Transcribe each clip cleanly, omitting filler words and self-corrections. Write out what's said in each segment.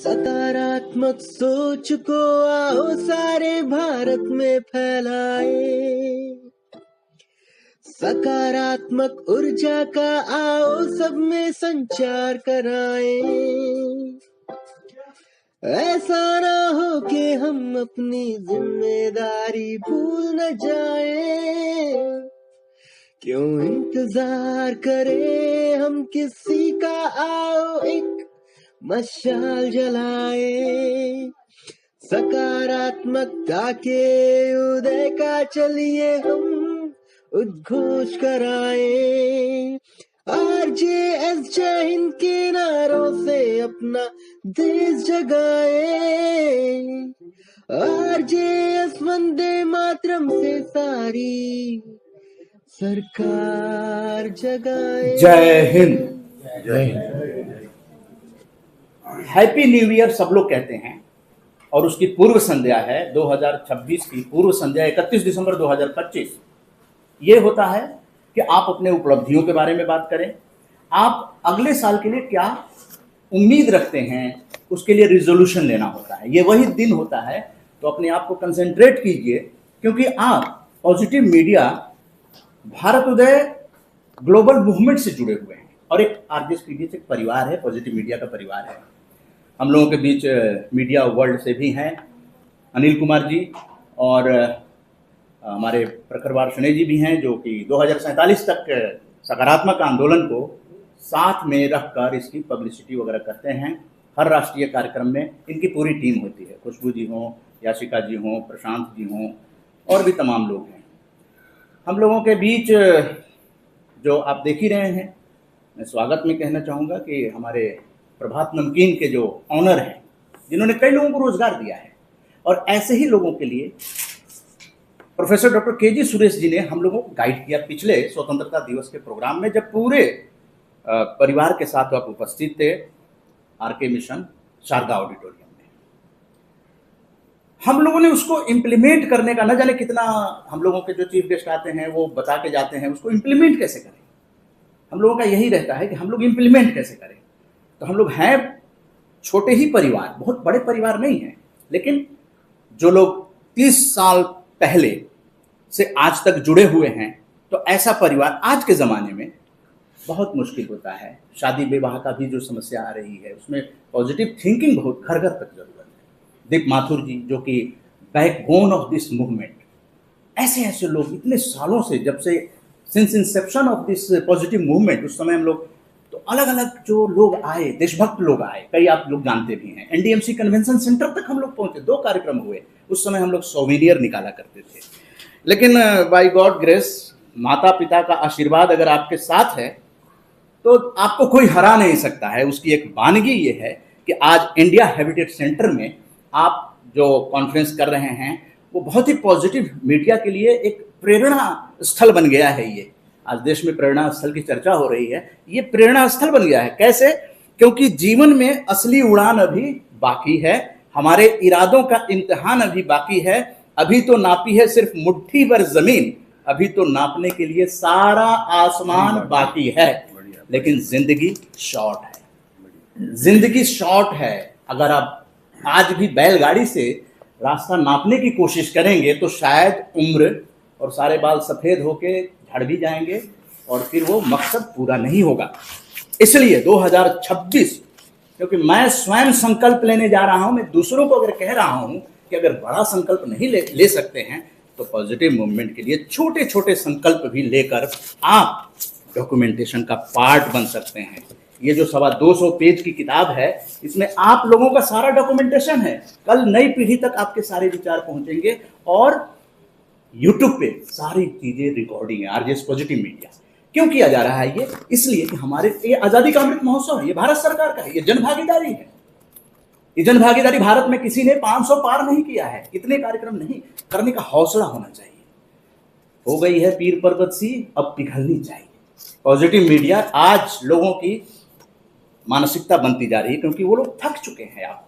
सकारात्मक सोच को आओ सारे भारत में फैलाए, सकारात्मक ऊर्जा का आओ सब में संचार कराए। ऐसा ना हो कि हम अपनी जिम्मेदारी भूल न जाए, क्यों इंतजार करें हम किसी का, आओ एक मशाल जलाए। सकारात्मकता के उदय का चलिए हम उद्घोष कराए। RJS जय हिंद के नारों से अपना देश जगाए, RJS वंदे मातरम से सारी सरकार जगाए। जय हिंद। जय हिंद। हैप्पी न्यू ईयर सब लोग कहते हैं और उसकी पूर्व संध्या है 2026 की पूर्व संध्या 31 दिसंबर 2025। ये होता है कि आप अपने उपलब्धियों के बारे में बात करें, आप अगले साल के लिए क्या उम्मीद रखते हैं, उसके लिए रिजोल्यूशन लेना होता है। ये वही दिन होता है, तो अपने आप को कंसंट्रेट कीजिए, क्योंकि आप पॉजिटिव मीडिया भारत उदय ग्लोबल मूवमेंट से जुड़े हुए हैं और एक RJS PBS एक परिवार है, पॉजिटिव मीडिया का परिवार है। हम लोगों के बीच मीडिया वर्ल्ड से भी हैं अनिल कुमार जी और हमारे प्रखर वार्ष्णेय जी भी हैं, जो कि 2047 तक सकारात्मक आंदोलन को साथ में रखकर इसकी पब्लिसिटी वगैरह करते हैं। हर राष्ट्रीय कार्यक्रम में इनकी पूरी टीम होती है, खुशबू जी हों, याशिका जी हों, प्रशांत जी हों और भी तमाम लोग हैं। हम लोगों के बीच जो आप देख ही रहे हैं, मैं स्वागत में कहना चाहूँगा कि हमारे प्रभात नमकीन के जो ऑनर हैं, जिन्होंने कई लोगों को रोजगार दिया है, और ऐसे ही लोगों के लिए professor doctor KG Suresh ji ने हम लोगों को गाइड किया पिछले स्वतंत्रता दिवस के प्रोग्राम में, जब पूरे परिवार के साथ आप उपस्थित थे RK मिशन शारदा ऑडिटोरियम में। हम लोगों ने उसको इम्प्लीमेंट करने का, न जाने कितना हम लोगों के जो चीफ गेस्ट आते हैं वो बता के जाते हैं, उसको इम्प्लीमेंट कैसे करें। हम लोगों का यही रहता है कि हम लोग इम्प्लीमेंट कैसे करें। तो हम लोग हैं छोटे ही परिवार, बहुत बड़े परिवार नहीं हैं, लेकिन जो लोग 30 साल पहले से आज तक जुड़े हुए हैं, तो ऐसा परिवार आज के ज़माने में बहुत मुश्किल होता है। शादी विवाह का भी जो समस्या आ रही है, उसमें पॉजिटिव थिंकिंग बहुत घर घर तक जरूरत है। दीप माथुर जी, जो कि बैकबोन ऑफ दिस मूवमेंट, ऐसे ऐसे लोग इतने सालों से, जब से since Inception of this positive movement, उस समय हम लोग तो अलग अलग जो लोग आए, देशभक्त लोग आए, कई आप लोग जानते भी हैं। NDMC कन्वेंशन सेंटर तक हम लोग पहुंचे, 2 कार्यक्रम हुए। उस समय हम लोग सोवेनियर निकाला करते थे, लेकिन बाय गॉड ग्रेस, माता पिता का आशीर्वाद अगर आपके साथ है तो आपको कोई हरा नहीं सकता है। उसकी एक वानगी ये है कि आज इंडिया हैबिटेट सेंटर में आप जो कॉन्फ्रेंस कर रहे हैं, वो बहुत ही पॉजिटिव मीडिया के लिए एक प्रेरणा स्थल बन गया है। ये आज देश में प्रेरणा स्थल की चर्चा हो रही है, ये प्रेरणा स्थल बन गया है। कैसे? क्योंकि जीवन में असली उड़ान अभी बाकी है, हमारे इरादों का इम्तिहान अभी बाकी है। अभी तो नापी है सिर्फ मुट्ठी भर जमीन, अभी तो नापने के लिए सारा आसमान बाकी है। लेकिन जिंदगी शॉर्ट है, जिंदगी शॉर्ट है। अगर आप आज भी बैलगाड़ी से रास्ता नापने की कोशिश करेंगे तो शायद उम्र और सारे बाल सफेद होके झड़ भी जाएंगे और फिर वो मकसद पूरा नहीं होगा। इसलिए 2026, क्योंकि मैं स्वयं संकल्प लेने जा रहा हूं, मैं दूसरों को अगर कह रहा हूं कि अगर बड़ा संकल्प नहीं ले सकते हैं तो पॉजिटिव मूवमेंट के लिए छोटे छोटे संकल्प भी लेकर आप डॉक्यूमेंटेशन का पार्ट बन सकते हैं। ये जो 225 पेज की किताब है, इसमें आप लोगों का सारा डॉक्यूमेंटेशन है। कल नई पीढ़ी तक आपके सारे विचार पहुंचेंगे और YouTube पे सारी चीजें रिकॉर्डिंग है। RJS पॉजिटिव मीडिया क्यों किया जा रहा है? ये इसलिए कि हमारे ये आजादी का अमृत महोत्सव है, ये भारत सरकार का है, ये जन भागीदारी है। ये जन भागीदारी भारत में किसी ने 500 पार नहीं किया है, इतने कार्यक्रम नहीं करने का हौसला होना चाहिए। हो गई है पीर पर्वत सी, अब पिघलनी चाहिए। पॉजिटिव मीडिया आज लोगों की मानसिकता बनती जा रही है, क्योंकि वो लोग थक चुके हैं। आप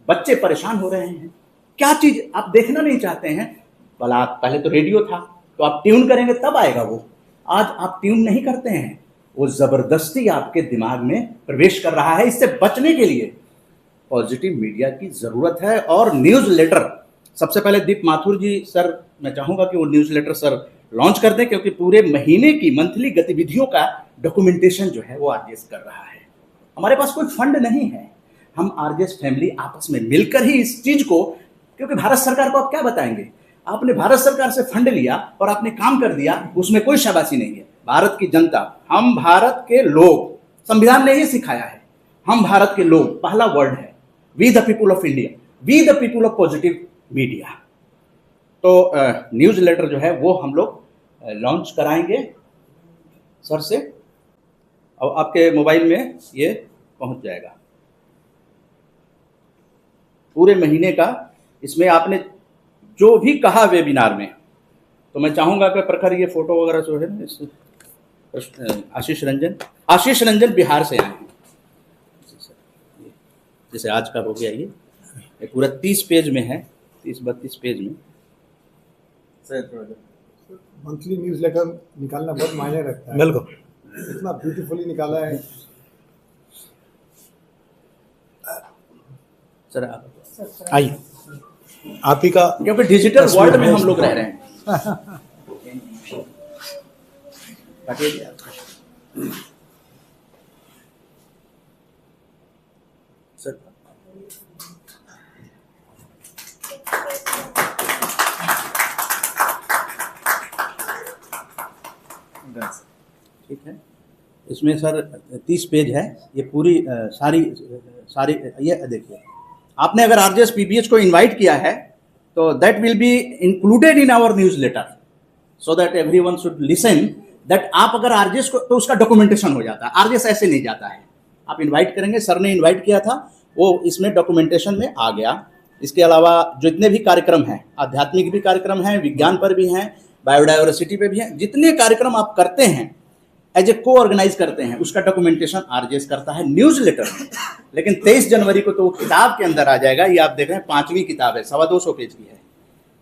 बच्चे परेशान हो रहे हैं, क्या चीज आप देखना नहीं चाहते हैं। पहले तो रेडियो था, तो आप ट्यून करेंगे तब आएगा वो। आज आप ट्यून नहीं करते हैं, वो जबरदस्ती आपके दिमाग में प्रवेश कर रहा है। इससे बचने के लिए पॉजिटिव मीडिया की ज़रूरत है। और न्यूज़ लेटर सबसे पहले दीप माथुर जी सर, मैं चाहूँगा कि वो न्यूज़ लेटर सर लॉन्च कर दें, क्योंकि पूरे महीने की मंथली गतिविधियों का डॉक्यूमेंटेशन जो है वो आरजेएस कर रहा है। हमारे पास कोई फंड नहीं है, हम आरजेएस फैमिली आपस में मिलकर ही इस चीज़ को, क्योंकि भारत सरकार को आप क्या बताएंगे, आपने भारत सरकार से फंड लिया और आपने काम कर दिया, उसमें कोई शाबाशी नहीं है। भारत की जनता, हम भारत के लोग, संविधान ने ये सिखाया है, हम भारत के लोग, पहला वर्ड है we the people of India, we the people of positive media. तो न्यूज़ लेटर जो है वो हम लोग लॉन्च कराएंगे सर से, और आपके मोबाइल में ये पहुंच जाएगा पूरे महीने का। इसमें आपने जो भी कहा वेबिनार में, तो मैं चाहूँगा कि प्रखर ये फोटो वगैरह जो है ना, आशीष रंजन बिहार से आए हैं, जैसे आज का हो गया ये पूरा 30 पेज में है, 30-32 पेज में। मंथली न्यूज़ लेटर निकालना बहुत मायने रखता है। बिल्कुल, इतना ब्यूटीफुली निकाला है सर। आप आइए, आप ही का, क्योंकि डिजिटल वर्ल्ड में हम लोग रह रहे हैं। सर ठीक है, इसमें सर 30 पेज है, ये पूरी सारी ये देखिए, आपने अगर आरजेएस पीबीएच को इनवाइट किया है तो that will be included in our newsletter, so that everyone should listen that. आप अगर आरजेएस को, तो उसका डॉक्यूमेंटेशन हो जाता है, आरजेएस ऐसे नहीं जाता है। आप इनवाइट करेंगे, सर ने इनवाइट किया था, वो इसमें डॉक्यूमेंटेशन में आ गया। इसके अलावा जितने भी कार्यक्रम हैं, आध्यात्मिक भी कार्यक्रम हैं, विज्ञान पर भी हैं, बायोडाइवर्सिटी पे भी हैं, जितने कार्यक्रम आप करते हैं एज ए को ऑर्गेनाइज करते हैं, उसका डॉक्यूमेंटेशन आरजेएस करता है न्यूज़ लेटर में। लेकिन 23 जनवरी को तो वो किताब के अंदर आ जाएगा। ये आप देख रहे हैं 5वीं किताब है, 225 पेज की है।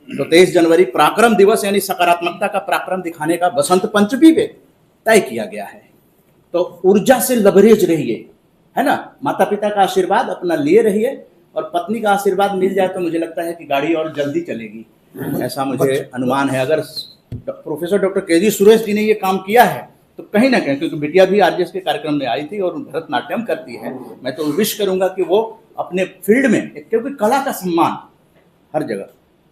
तो 23 जनवरी पराक्रम दिवस, यानी सकारात्मकता का पराक्रम दिखाने का बसंत पंचमी पे तय किया गया है। तो ऊर्जा से लबरेज रहिए, है ना, माता पिता का आशीर्वाद अपना लिए रहिए, और पत्नी का आशीर्वाद मिल जाए तो मुझे लगता है कि गाड़ी और जल्दी चलेगी, ऐसा मुझे अनुमान है। अगर professor doctor KG Suresh ji ने ये काम किया है तो कहीं ना कहीं, क्योंकि बिटिया भी आरजेएस के कार्यक्रम में आई थी और भरतनाट्यम करती है, मैं तो विश करूंगा कि वो अपने फील्ड में, क्योंकि कला का सम्मान हर जगह,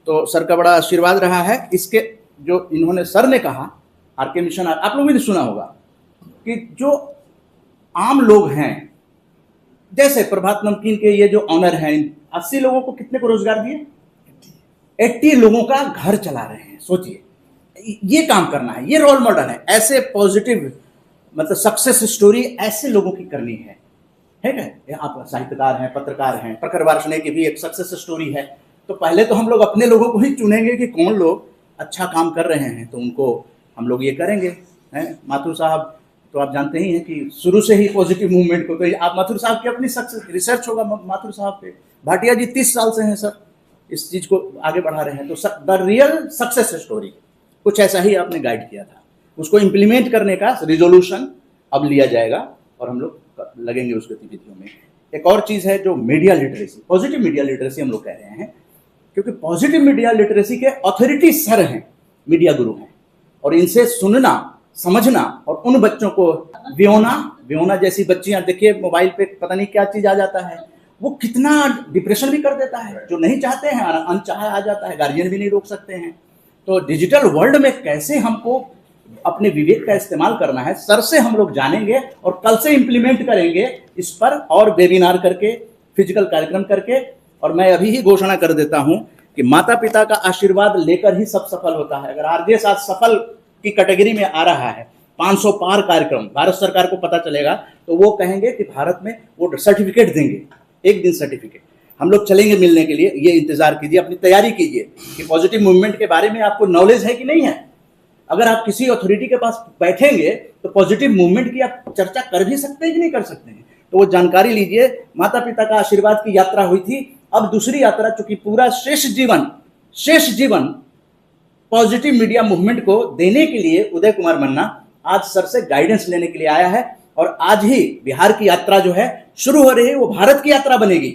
तो सर का बड़ा आशीर्वाद रहा है। इसके जो इन्होंने सर ने कहा, आरके मिशन, आप लोगों ने सुना होगा कि जो आम लोग हैं, जैसे प्रभात नमकीन के ये जो ऑनर हैं, 80 लोगों को कितने को रोजगार दिए, 80 लोगों का घर चला रहे हैं। सोचिए, ये काम करना है, ये रोल मॉडल है। ऐसे पॉजिटिव, मतलब सक्सेस स्टोरी ऐसे लोगों की करनी है, ठीक है। आप साहित्यकार हैं, पत्रकार हैं, प्रखर वार्ष्णेय की भी एक सक्सेस स्टोरी है। तो पहले तो हम लोग अपने लोगों को ही चुनेंगे कि कौन लोग अच्छा काम कर रहे हैं, तो उनको हम लोग ये करेंगे। माथुर साहब तो आप जानते ही हैं कि शुरू से ही पॉजिटिव मूवमेंट को, तो आप माथुर साहब की अपनी सक्सेस रिसर्च होगा माथुर साहब पे। भाटिया जी 30 साल से हैं सर, इस चीज़ को आगे बढ़ा रहे हैं। तो द रियल सक्सेस स्टोरी कुछ ऐसा ही आपने गाइड किया था, उसको इम्प्लीमेंट करने का रिजोल्यूशन अब लिया जाएगा और हम लोग लगेंगे उस गतिविधियों में। एक और चीज़ है जो media literacy, positive media literacy हम लोग कह रहे हैं, क्योंकि पॉजिटिव मीडिया लिटरेसी के अथॉरिटी सर हैं, मीडिया गुरु हैं, और इनसे सुनना, समझना, और उन बच्चों को व्योना जैसी बच्चियां, देखिए मोबाइल पे पता नहीं क्या चीज़ आ जाता है, वो कितना डिप्रेशन भी कर देता है। जो नहीं चाहते हैं अनचाहा आ जाता है, गार्जियन भी नहीं रोक सकते हैं। तो डिजिटल वर्ल्ड में कैसे हमको अपने विवेक का इस्तेमाल करना है, सर से हम लोग जानेंगे और कल से इंप्लीमेंट करेंगे इस पर, और वेबिनार करके, फिजिकल कार्यक्रम करके। और मैं अभी ही घोषणा कर देता हूं कि माता पिता का आशीर्वाद लेकर ही सब सफल होता है। अगर आरजेएस आज सफल की कैटेगरी में आ रहा है, 500 पार कार्यक्रम भारत सरकार को पता चलेगा, तो वो कहेंगे कि भारत में वो सर्टिफिकेट देंगे, एक दिन सर्टिफिकेट। हम लोग चलेंगे मिलने के लिए, ये इंतजार कीजिए, अपनी तैयारी कीजिए कि पॉजिटिव मूवमेंट के बारे में आपको नॉलेज है कि नहीं है। अगर आप किसी अथॉरिटी के पास बैठेंगे तो पॉजिटिव मूवमेंट की आप चर्चा कर भी सकते हैं कि नहीं कर सकते हैं, तो वो जानकारी लीजिए। माता पिता का आशीर्वाद की यात्रा हुई थी, अब दूसरी यात्रा, चूंकि पूरा शेष जीवन पॉजिटिव मीडिया मूवमेंट को देने के लिए उदय कुमार मन्ना आज सर से गाइडेंस लेने के लिए आया है। और आज ही बिहार की यात्रा जो है शुरू हो रही है, वो भारत की यात्रा बनेगी।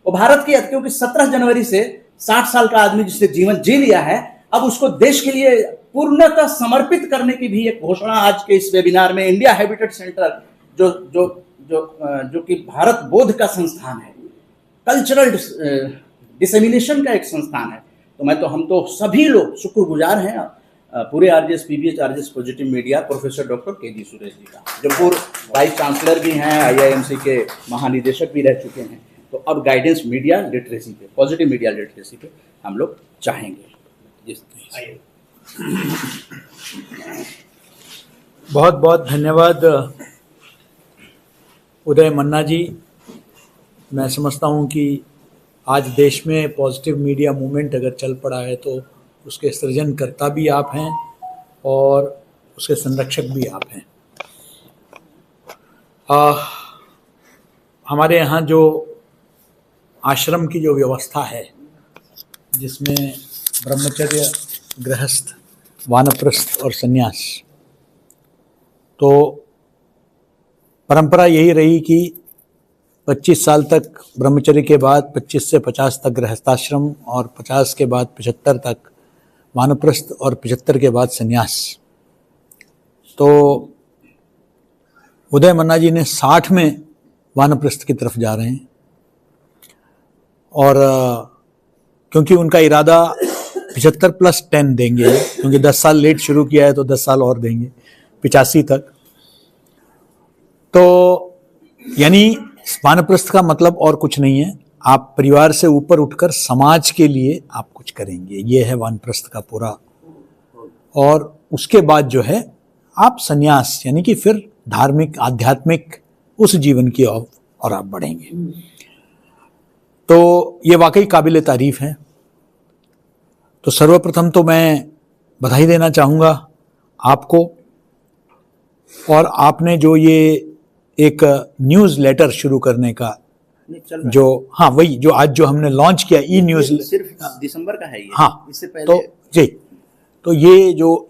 वो भारत की, क्योंकि 17 जनवरी से 60 साल का आदमी जिसने जीवन जी लिया है, अब उसको देश के लिए पूर्णतः समर्पित करने की भी एक घोषणा आज के इस वेबिनार में इंडिया हैबिटेट सेंटर जो कि भारत बोध का संस्थान है, कल्चरल डिसेमिनेशन का एक संस्थान है। तो हम तो सभी लोग शुक्रगुजार हैं पूरे RJS PBH RJS positive media professor doctor K G. Suresh ji का, जो पूर्व वाइस चांसलर भी हैं, आईआईएमसी के महानिदेशक भी रह चुके हैं। तो अब गाइडेंस मीडिया लिटरेसी पे, पॉजिटिव मीडिया लिटरेसी पे हम लोग चाहेंगे। बहुत बहुत धन्यवाद उदय मन्ना जी। मैं समझता हूँ कि आज देश में पॉजिटिव मीडिया मूवमेंट अगर चल पड़ा है तो उसके सृजनकर्ता भी आप हैं और उसके संरक्षक भी आप हैं। हमारे यहाँ जो आश्रम की जो व्यवस्था है, जिसमें ब्रह्मचर्य, गृहस्थ, वानप्रस्थ और संन्यास, तो परंपरा यही रही कि 25 साल तक ब्रह्मचर्य के बाद 25 से 50 तक गृहस्थाश्रम और 50 के बाद 75 तक वानप्रस्थ और 75 के बाद संन्यास। तो उदय मन्ना जी ने 60 में वानप्रस्थ की तरफ जा रहे हैं और क्योंकि उनका इरादा 75 प्लस 10 देंगे, क्योंकि 10 साल लेट शुरू किया है तो 10 साल और देंगे 85 तक। तो यानी वानप्रस्थ का मतलब और कुछ नहीं है, आप परिवार से ऊपर उठकर समाज के लिए आप कुछ करेंगे, ये है वानप्रस्थ का पूरा। और उसके बाद जो है आप संन्यास, यानी कि फिर धार्मिक आध्यात्मिक उस जीवन की और आप बढ़ेंगे। तो ये वाकई काबिल तारीफ है। तो सर्वप्रथम तो मैं बधाई देना चाहूँगा आपको, और आपने जो ये एक न्यूज़ लेटर शुरू करने का जो, हाँ वही जो आज जो हमने लॉन्च किया ई न्यूज़, सिर्फ दिसंबर का है ये, हाँ इससे पहले तो जी, तो ये जो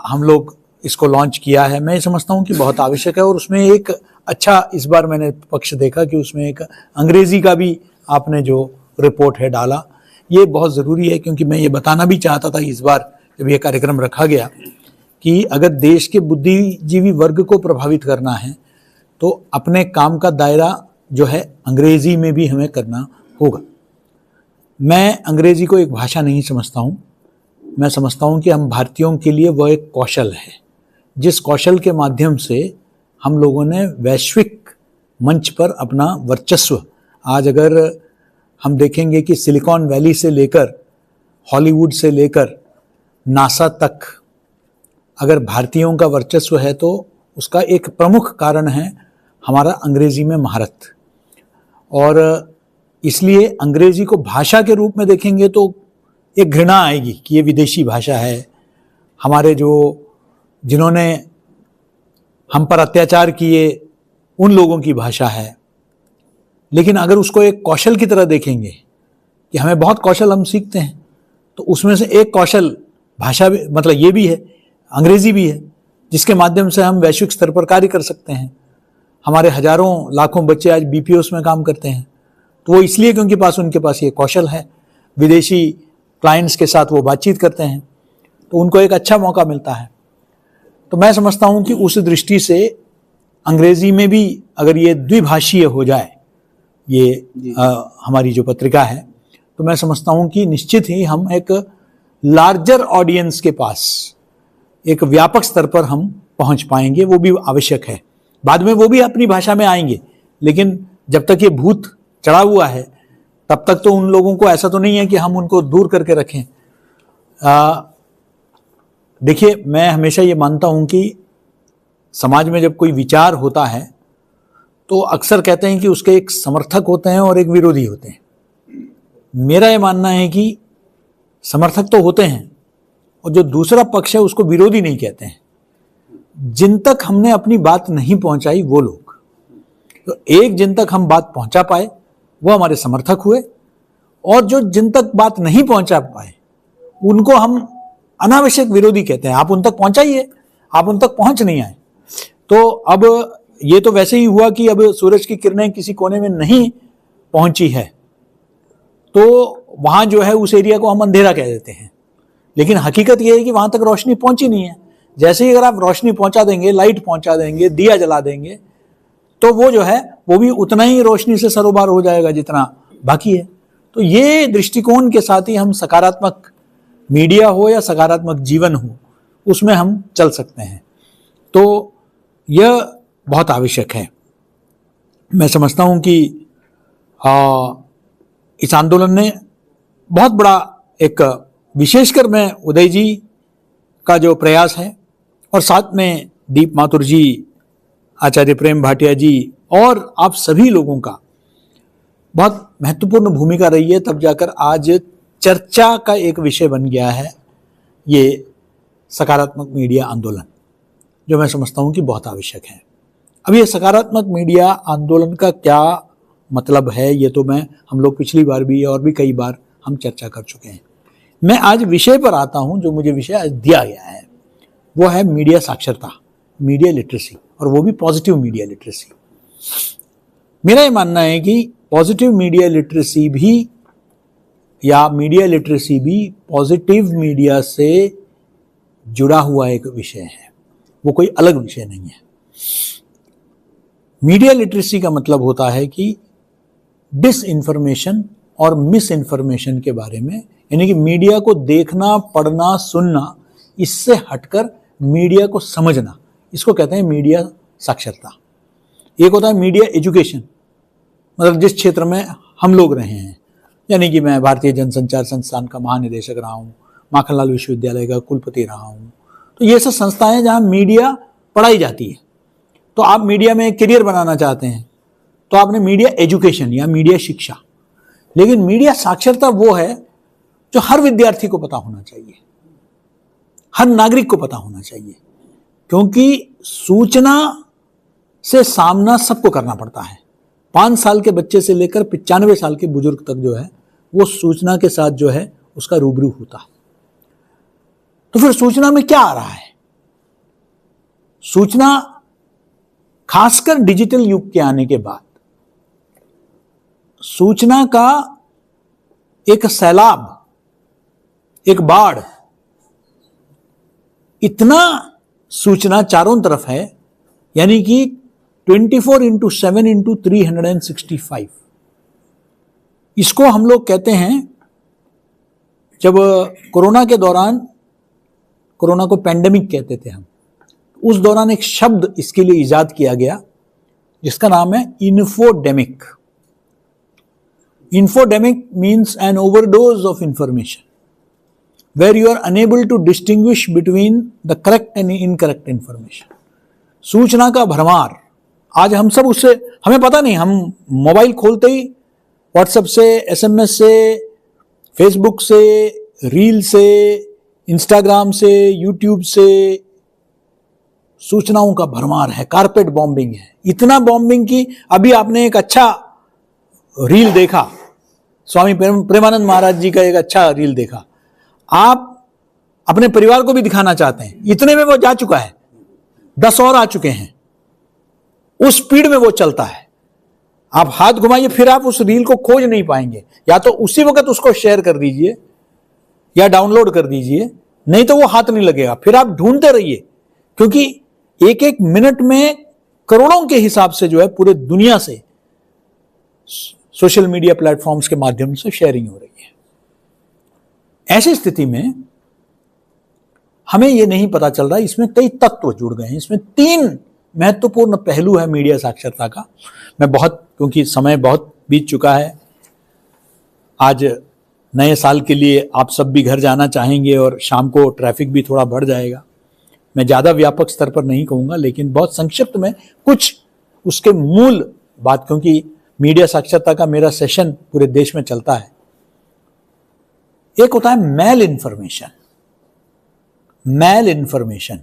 हम लोग इसको लॉन्च किया है, मैं समझता हूँ कि बहुत आवश्यक है। और उसमें एक अच्छा इस बार मैंने पक्ष देखा कि उसमें एक अंग्रेजी का भी आपने जो रिपोर्ट है डाला, ये बहुत ज़रूरी है, क्योंकि मैं ये बताना भी चाहता था इस बार जब ये कार्यक्रम रखा गया कि अगर देश के बुद्धिजीवी वर्ग को प्रभावित करना है तो अपने काम का दायरा जो है अंग्रेजी में भी हमें करना होगा। मैं अंग्रेजी को एक भाषा नहीं समझता हूँ, मैं समझता हूँ कि हम भारतीयों के लिए वह एक कौशल है, जिस कौशल के माध्यम से हम लोगों ने वैश्विक मंच पर अपना वर्चस्व, आज अगर हम देखेंगे कि सिलिकॉन वैली से लेकर हॉलीवुड से लेकर नासा तक अगर भारतीयों का वर्चस्व है तो उसका एक प्रमुख कारण है हमारा अंग्रेजी में महारत। और इसलिए अंग्रेजी को भाषा के रूप में देखेंगे तो एक घृणा आएगी कि ये विदेशी भाषा है, हमारे जो जिन्होंने हम पर अत्याचार किए उन लोगों की भाषा है। लेकिन अगर उसको एक कौशल की तरह देखेंगे कि हमें बहुत कौशल हम सीखते हैं, तो उसमें से एक कौशल भाषा भी, मतलब ये भी है, अंग्रेजी भी है, जिसके माध्यम से हम वैश्विक स्तर पर कार्य कर सकते हैं। हमारे हजारों लाखों बच्चे आज बीपीओस में काम करते हैं, तो वो इसलिए क्योंकि उनके पास ये कौशल है। विदेशी क्लाइंट्स के साथ वो बातचीत करते हैं तो उनको एक अच्छा मौका मिलता है। तो मैं समझता हूँ कि उस दृष्टि से अंग्रेजी में भी अगर ये द्विभाषीय हो जाए ये हमारी जो पत्रिका है, तो मैं समझता हूँ कि निश्चित ही हम एक लार्जर ऑडियंस के पास एक व्यापक स्तर पर हम पहुँच पाएंगे। वो भी आवश्यक है, बाद में वो भी अपनी भाषा में आएंगे, लेकिन जब तक ये भूत चढ़ा हुआ है तब तक तो उन लोगों को ऐसा तो नहीं है कि हम उनको दूर करके रखें। देखिए, मैं हमेशा ये मानता हूँ कि समाज में जब कोई विचार होता है तो अक्सर कहते हैं कि उसके एक समर्थक होते हैं और एक विरोधी होते हैं। मेरा ये मानना है कि समर्थक तो होते हैं और जो दूसरा पक्ष है उसको विरोधी नहीं कहते हैं। जिन तक हमने अपनी बात नहीं पहुंचाई वो लोग, तो एक जिन तक हम बात पहुंचा पाए वो हमारे समर्थक हुए, और जो जिन तक बात नहीं पहुंचा पाए उनको हम अनावश्यक विरोधी कहते हैं। आप उन तक पहुंचाइए, आप उन तक पहुंच नहीं आए। तो अब ये तो वैसे ही हुआ कि अब सूरज की किरणें किसी कोने में नहीं पहुंची है तो वहां जो है उस एरिया को हम अंधेरा कह देते हैं, लेकिन हकीकत यह है कि वहां तक रोशनी पहुंची नहीं है। जैसे ही अगर आप रोशनी पहुंचा देंगे, लाइट पहुंचा देंगे, दिया जला देंगे, तो वो जो है वो भी उतना ही रोशनी से सरोबार हो जाएगा जितना बाकी है। तो ये दृष्टिकोण के साथ ही हम सकारात्मक मीडिया हो या सकारात्मक जीवन हो, उसमें हम चल सकते हैं। तो यह बहुत आवश्यक है। मैं समझता हूं कि इस आंदोलन ने बहुत बड़ा एक, विशेषकर मैं उदय जी का जो प्रयास है और साथ में दीप माथुर जी, आचार्य प्रेम भाटिया जी और आप सभी लोगों का बहुत महत्वपूर्ण भूमिका रही है, तब जाकर आज चर्चा का एक विषय बन गया है ये सकारात्मक मीडिया आंदोलन, जो मैं समझता हूं कि बहुत आवश्यक है। अब ये सकारात्मक मीडिया आंदोलन का क्या मतलब है, ये तो हम लोग पिछली बार भी और भी कई बार हम चर्चा कर चुके हैं। मैं आज विषय पर आता हूं, जो मुझे विषय आज दिया गया है वो है मीडिया साक्षरता, मीडिया लिटरेसी, और वो भी पॉजिटिव मीडिया लिटरेसी। मेरा ये मानना है कि पॉजिटिव मीडिया लिटरेसी भी या मीडिया लिटरेसी भी पॉजिटिव मीडिया से जुड़ा हुआ एक विषय है, वो कोई अलग विषय नहीं है। मीडिया लिटरेसी का मतलब होता है कि डिस इंफॉर्मेशन और मिस इंफॉर्मेशन के बारे में, यानी कि मीडिया को देखना, पढ़ना, सुनना, इससे हटकर मीडिया को समझना, इसको कहते हैं मीडिया साक्षरता। एक होता है मीडिया एजुकेशन, मतलब जिस क्षेत्र में हम लोग रहे हैं, यानी कि मैं भारतीय जनसंचार संस्थान का महानिदेशक रहा हूँ, माखनलाल विश्वविद्यालय का कुलपति रहा हूँ, तो ये सब संस्थाएं हैं जहाँ मीडिया पढ़ाई जाती है। तो आप मीडिया में करियर बनाना चाहते हैं तो आपने मीडिया एजुकेशन या मीडिया शिक्षा, लेकिन मीडिया साक्षरता वो है जो हर विद्यार्थी को पता होना चाहिए, हर नागरिक को पता होना चाहिए, क्योंकि सूचना से सामना सबको करना पड़ता है। 5 साल के बच्चे से लेकर 95 साल के बुजुर्ग तक जो है वो सूचना के साथ जो है उसका रूबरू होता है। तो फिर सूचना में क्या आ रहा है? सूचना खासकर डिजिटल युग के आने के बाद सूचना का एक सैलाब, एक बाढ़, इतना सूचना चारों तरफ है, यानी कि 24/7/365। इसको हम लोग कहते हैं, जब कोरोना के दौरान, कोरोना को पैंडेमिक कहते थे हम, उस दौरान एक शब्द इसके लिए इजाद किया गया जिसका नाम है infodemic. Infodemic means an overdose of information where you are unable to distinguish between the correct and incorrect information. सूचना का भरमार, आज हम सब उससे, हमें पता नहीं, हम मोबाइल खोलते ही व्हाट्सएप से, SMS से, फेसबुक से, रील से, इंस्टाग्राम से, यूट्यूब से सूचनाओं का भरमार है, कारपेट बॉम्बिंग है। इतना बॉम्बिंग की अभी आपने एक अच्छा रील देखा, स्वामी प्रेमानंद महाराज जी का एक अच्छा रील देखा, आप अपने परिवार को भी दिखाना चाहते हैं, इतने में वो जा चुका है, 10 और आ चुके हैं, उस स्पीड में वो चलता है। आप हाथ घुमाइए, फिर आप उस रील को खोज नहीं पाएंगे, या तो उसी वक्त उसको शेयर कर दीजिए या डाउनलोड कर दीजिए, नहीं तो वो हाथ नहीं लगेगा। फिर आप ढूंढते रहिए, क्योंकि एक एक मिनट में करोड़ों के हिसाब से जो है पूरे दुनिया से सोशल मीडिया प्लेटफॉर्म्स के माध्यम से शेयरिंग हो रही है। ऐसी स्थिति में हमें यह नहीं पता चल रहा, इसमें कई तत्व जुड़ गए हैं। इसमें 3 महत्वपूर्ण पहलू है मीडिया साक्षरता का। मैं बहुत, क्योंकि समय बहुत बीत चुका है, आज नए साल के लिए आप सब भी घर जाना चाहेंगे और शाम को ट्रैफिक भी थोड़ा बढ़ जाएगा। मैं ज़्यादा व्यापक स्तर पर नहीं कहूँगा, लेकिन बहुत संक्षिप्त में कुछ उसके मूल बात, क्योंकि मीडिया साक्षरता का मेरा सेशन पूरे देश में चलता है। एक होता है मैल इंफॉर्मेशन, मैल इंफॉर्मेशन,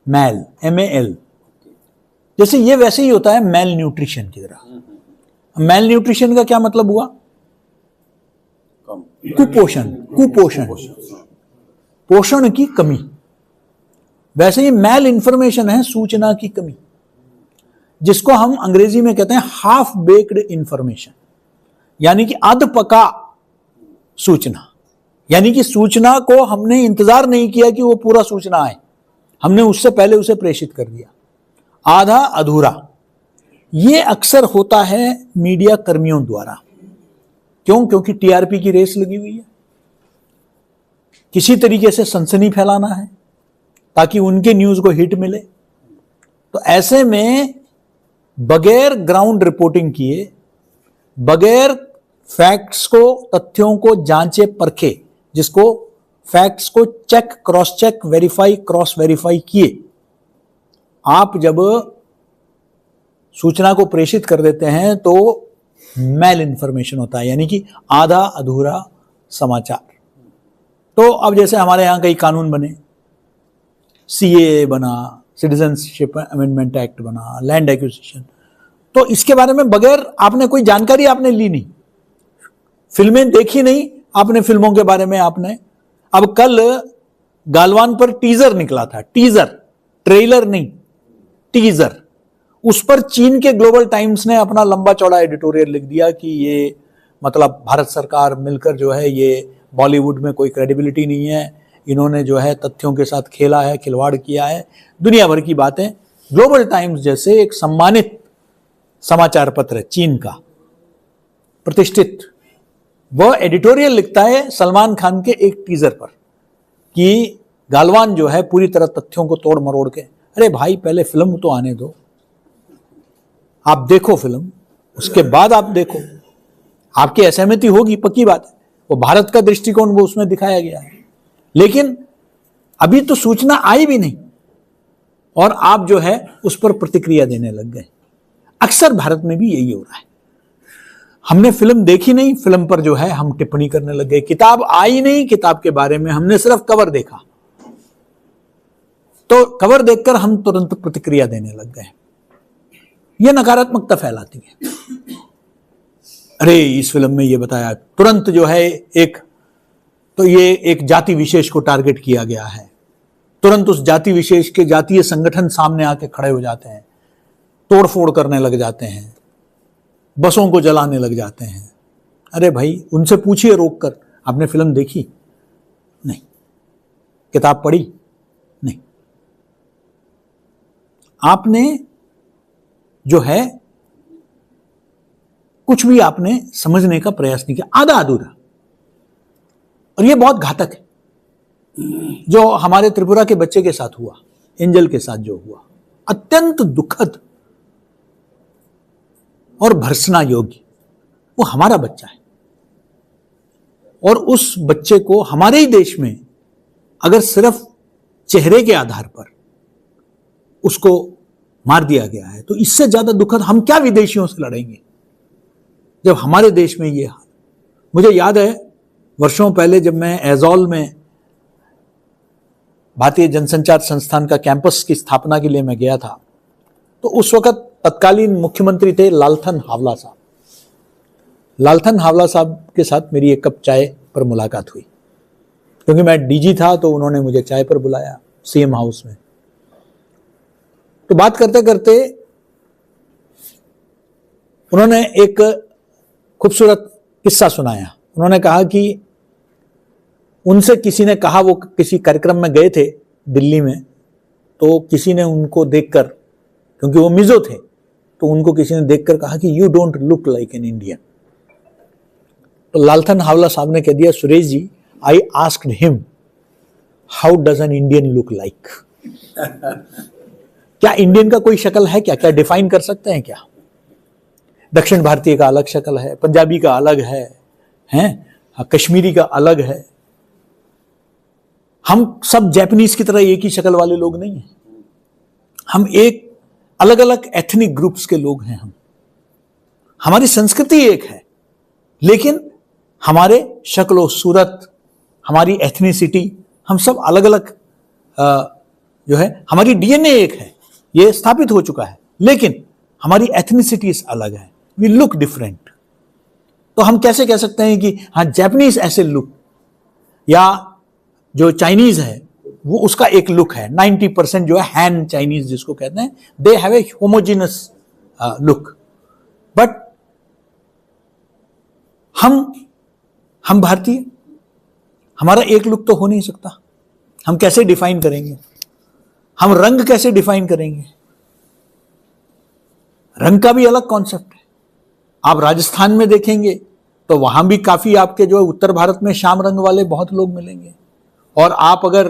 मैल MAL, जैसे ये वैसे ही होता है मैल न्यूट्रिशन की तरह। मैल न्यूट्रिशन का क्या मतलब हुआ? कुपोषण, कुपोषण, पोषण की कमी। वैसे ही मैल इंफॉर्मेशन है सूचना की कमी, जिसको हम अंग्रेजी में कहते हैं हाफ बेक्ड इंफॉर्मेशन, यानी कि अध पका सूचना, यानी कि सूचना को हमने इंतजार नहीं किया कि वो पूरा सूचना आए, हमने उससे पहले उसे प्रेषित कर दिया, आधा अधूरा। ये अक्सर होता है मीडिया कर्मियों द्वारा। क्यों? क्योंकि टीआरपी की रेस लगी हुई है, किसी तरीके से सनसनी फैलाना है ताकि उनके न्यूज को हिट मिले। तो ऐसे में बगैर ग्राउंड रिपोर्टिंग किए, बगैर फैक्ट्स को, तथ्यों को जांचे परखे, जिसको फैक्ट्स को check, cross check, verify, cross verify किए, आप जब सूचना को प्रेषित कर देते हैं तो मेल इन्फॉर्मेशन होता है, यानी कि आधा अधूरा समाचार। तो अब जैसे हमारे यहां कई कानून बने, सीएए बना, सिटीजनशिप अमेंडमेंट एक्ट बना, लैंड एक्विजिशन, तो इसके बारे में बगैर आपने कोई जानकारी आपने ली नहीं, फिल्में देखी नहीं आपने, फिल्मों के बारे में आपने, अब कल गालवान पर टीजर निकला था, टीजर, ट्रेलर नहीं, टीजर, उस पर चीन के ग्लोबल टाइम्स ने अपना लंबा चौड़ा एडिटोरियल लिख दिया कि ये मतलब भारत सरकार मिलकर जो है ये बॉलीवुड में कोई क्रेडिबिलिटी नहीं है, इन्होंने जो है तथ्यों के साथ खेला है, खिलवाड़ किया है, दुनिया भर की बातें। ग्लोबल टाइम्स जैसे एक सम्मानित समाचार पत्र है चीन का, प्रतिष्ठित, वह एडिटोरियल लिखता है सलमान खान के एक टीजर पर कि गालवान जो है पूरी तरह तथ्यों को तोड़ मरोड़ के। अरे भाई, पहले फिल्म तो आने दो, आप देखो फिल्म, उसके बाद आप देखो, आपकी असहमति होगी, पक्की बात है, वो भारत का दृष्टिकोण वो उसमें दिखाया गया है, लेकिन अभी तो सूचना आई भी नहीं और आप जो है उस पर प्रतिक्रिया देने लग गए। अक्सर भारत में भी यही हो रहा है, हमने फिल्म देखी नहीं, फिल्म पर जो है हम टिप्पणी करने लग गए, किताब आई नहीं, किताब के बारे में हमने सिर्फ कवर देखा, तो कवर देखकर हम तुरंत प्रतिक्रिया देने लग गए। यह नकारात्मकता फैलाती है। अरे इस फिल्म में ये बताया, तुरंत जो है तो ये एक जाति विशेष को टारगेट किया गया है, तुरंत उस जाति विशेष के जातीय संगठन सामने आके खड़े हो जाते हैं, तोड़फोड़ करने लग जाते हैं, बसों को जलाने लग जाते हैं। अरे भाई, उनसे पूछिए रोककर, आपने फिल्म देखी? नहीं। किताब पढ़ी? नहीं। आपने जो है कुछ भी आपने समझने का प्रयास नहीं किया, आधा अधूरा। और यह बहुत घातक है। जो हमारे त्रिपुरा के बच्चे के साथ हुआ, एंजल के साथ जो हुआ, अत्यंत दुखद और भर्त्सना योग्य। वो हमारा बच्चा है और उस बच्चे को हमारे ही देश में अगर सिर्फ चेहरे के आधार पर उसको मार दिया गया है, तो इससे ज्यादा दुखद हम क्या विदेशियों से लड़ेंगे जब हमारे देश में ये हाल। मुझे याद है वर्षों पहले जब मैं एजॉल में भारतीय जनसंचार संस्थान का कैंपस की स्थापना के लिए मैं गया था, तो उस वक्त तत्कालीन मुख्यमंत्री थे लालथन हावला साहब। लालथन हावला साहब के साथ मेरी एक कप चाय पर मुलाकात हुई, क्योंकि मैं डीजी था तो उन्होंने मुझे चाय पर बुलाया सीएम हाउस में। तो बात करते करते उन्होंने एक खूबसूरत किस्सा सुनाया। उन्होंने कहा कि उनसे किसी ने कहा, वो किसी कार्यक्रम में गए थे दिल्ली में, तो किसी ने उनको देखकर, क्योंकि वो मिजो थे, तो उनको किसी ने देखकर कहा कि you don't look like an Indian. तो लालथन हावला साहब ने कह दिया, Suresh ji, I asked him how does an Indian look like. क्या इंडियन का कोई शक्ल है क्या? क्या डिफाइन कर सकते हैं क्या? दक्षिण भारतीय का अलग शक्ल है, पंजाबी का अलग है, कश्मीरी का अलग है। हम सब जैपनीज की तरह एक ही शक्ल वाले लोग नहीं हैं। हम एक अलग अलग एथनिक ग्रुप्स के लोग हैं। हमारी संस्कृति एक है, लेकिन हमारे शक्ल सूरत, हमारी एथनिसिटी, हम सब अलग अलग जो है, हमारी डीएनए एक है, ये स्थापित हो चुका है, लेकिन हमारी एथनिसिटीज अलग है। We look different. तो हम कैसे कह सकते हैं कि हाँ जैपनीज ऐसे लुक, या जो चाइनीज है वो उसका एक लुक है। 90% जो है हैन चाइनीज जिसको कहते हैं, they have a homogeneous look. But हम हम भारतीय, हमारा एक लुक तो हो नहीं सकता। हम कैसे डिफाइन करेंगे? हम रंग कैसे डिफाइन करेंगे? रंग का भी अलग कॉन्सेप्ट है। आप राजस्थान में देखेंगे तो वहां भी काफी आपके जो उत्तर भारत में श्याम रंग वाले बहुत लोग मिलेंगे, और आप अगर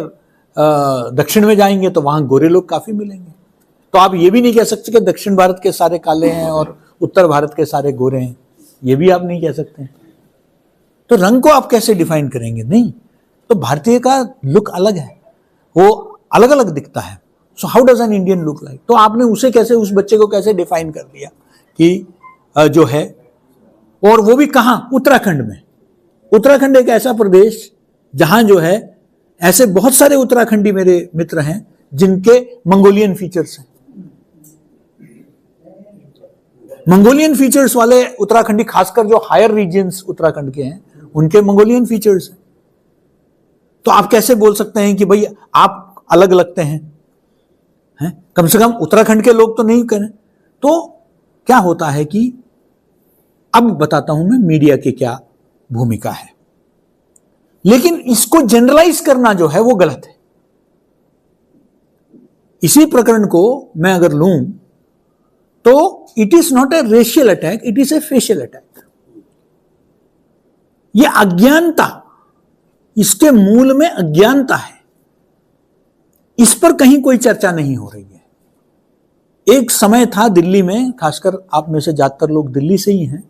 दक्षिण में जाएंगे तो वहां गोरे लोग काफी मिलेंगे। तो आप ये भी नहीं कह सकते कि दक्षिण भारत के सारे काले हैं और उत्तर भारत के सारे गोरे हैं, ये भी आप नहीं कह सकते। तो रंग को आप कैसे डिफाइन करेंगे? नहीं। तो भारतीय का लुक अलग है, वो अलग अलग दिखता है। So how does an Indian look like? तो आपने उसे कैसे, उस बच्चे को कैसे डिफाइन कर दिया कि जो है, और वो भी कहां? उत्तराखंड में। उत्तराखंड एक ऐसा प्रदेश जहां जो है ऐसे बहुत सारे उत्तराखंडी मेरे मित्र हैं जिनके मंगोलियन फीचर्स हैं। मंगोलियन फीचर्स वाले उत्तराखंडी, खासकर जो हायर रीजन्स उत्तराखंड के हैं, उनके मंगोलियन फीचर्स हैं। तो आप कैसे बोल सकते हैं कि भाई आप अलग लगते हैं? कम से कम उत्तराखंड के लोग तो नहीं करें। तो क्या होता है कि अब बताता हूं मैं मीडिया की क्या भूमिका है, लेकिन इसको जनरलाइज करना जो है वो गलत है। इसी प्रकरण को मैं अगर लूं तो it is not a racial attack, it is a facial attack. यह अज्ञानता, इसके मूल में अज्ञानता है, इस पर कहीं कोई चर्चा नहीं हो रही है। एक समय था दिल्ली में, खासकर आप में से ज्यादातर लोग दिल्ली से ही हैं,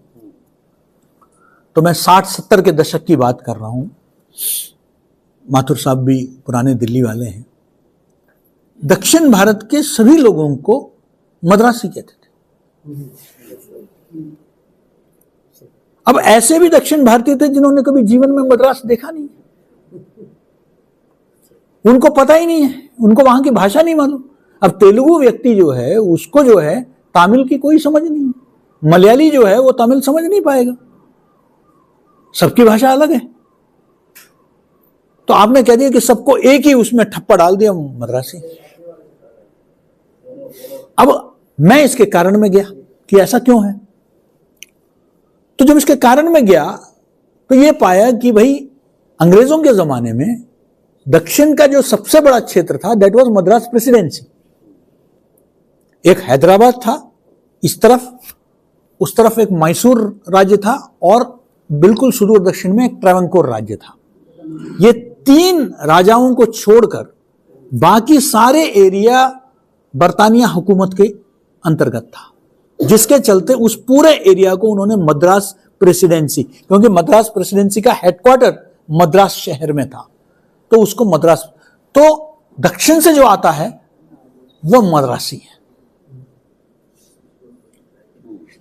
तो मैं 60-70 के दशक की बात कर रहा हूं। माथुर साहब भी पुराने दिल्ली वाले हैं। दक्षिण भारत के सभी लोगों को मद्रासी कहते थे। अब ऐसे भी दक्षिण भारतीय थे जिन्होंने कभी जीवन में मद्रास देखा नहीं, उनको पता ही नहीं है, उनको वहां की भाषा नहीं मालूम। अब तेलुगु व्यक्ति जो है उसको जो है तमिल की कोई समझ नहीं है, मलयाली जो है वो तमिल समझ नहीं पाएगा, सबकी भाषा अलग है। तो आपने कह दिया कि सबको एक ही उसमें ठप्पा डाल दिया, मद्रासी। अब मैं इसके कारण में गया कि ऐसा क्यों है। तो जब इसके कारण में गया तो यह पाया कि भाई अंग्रेजों के जमाने में दक्षिण का जो सबसे बड़ा क्षेत्र था दैट वाज मद्रास प्रेसिडेंसी। एक हैदराबाद था इस तरफ, उस तरफ एक मैसूर राज्य था, और बिल्कुल सुदूर दक्षिण में एक ट्रावंकोर राज्य था। ये 3 राजाओं को छोड़कर बाकी सारे एरिया बर्तानिया हुकूमत के अंतर्गत था, जिसके चलते उस पूरे एरिया को उन्होंने मद्रास प्रेसिडेंसी, क्योंकि मद्रास प्रेसिडेंसी का हेडक्वार्टर मद्रास शहर में था, तो उसको मद्रास। तो दक्षिण से जो आता है वो मद्रासी है।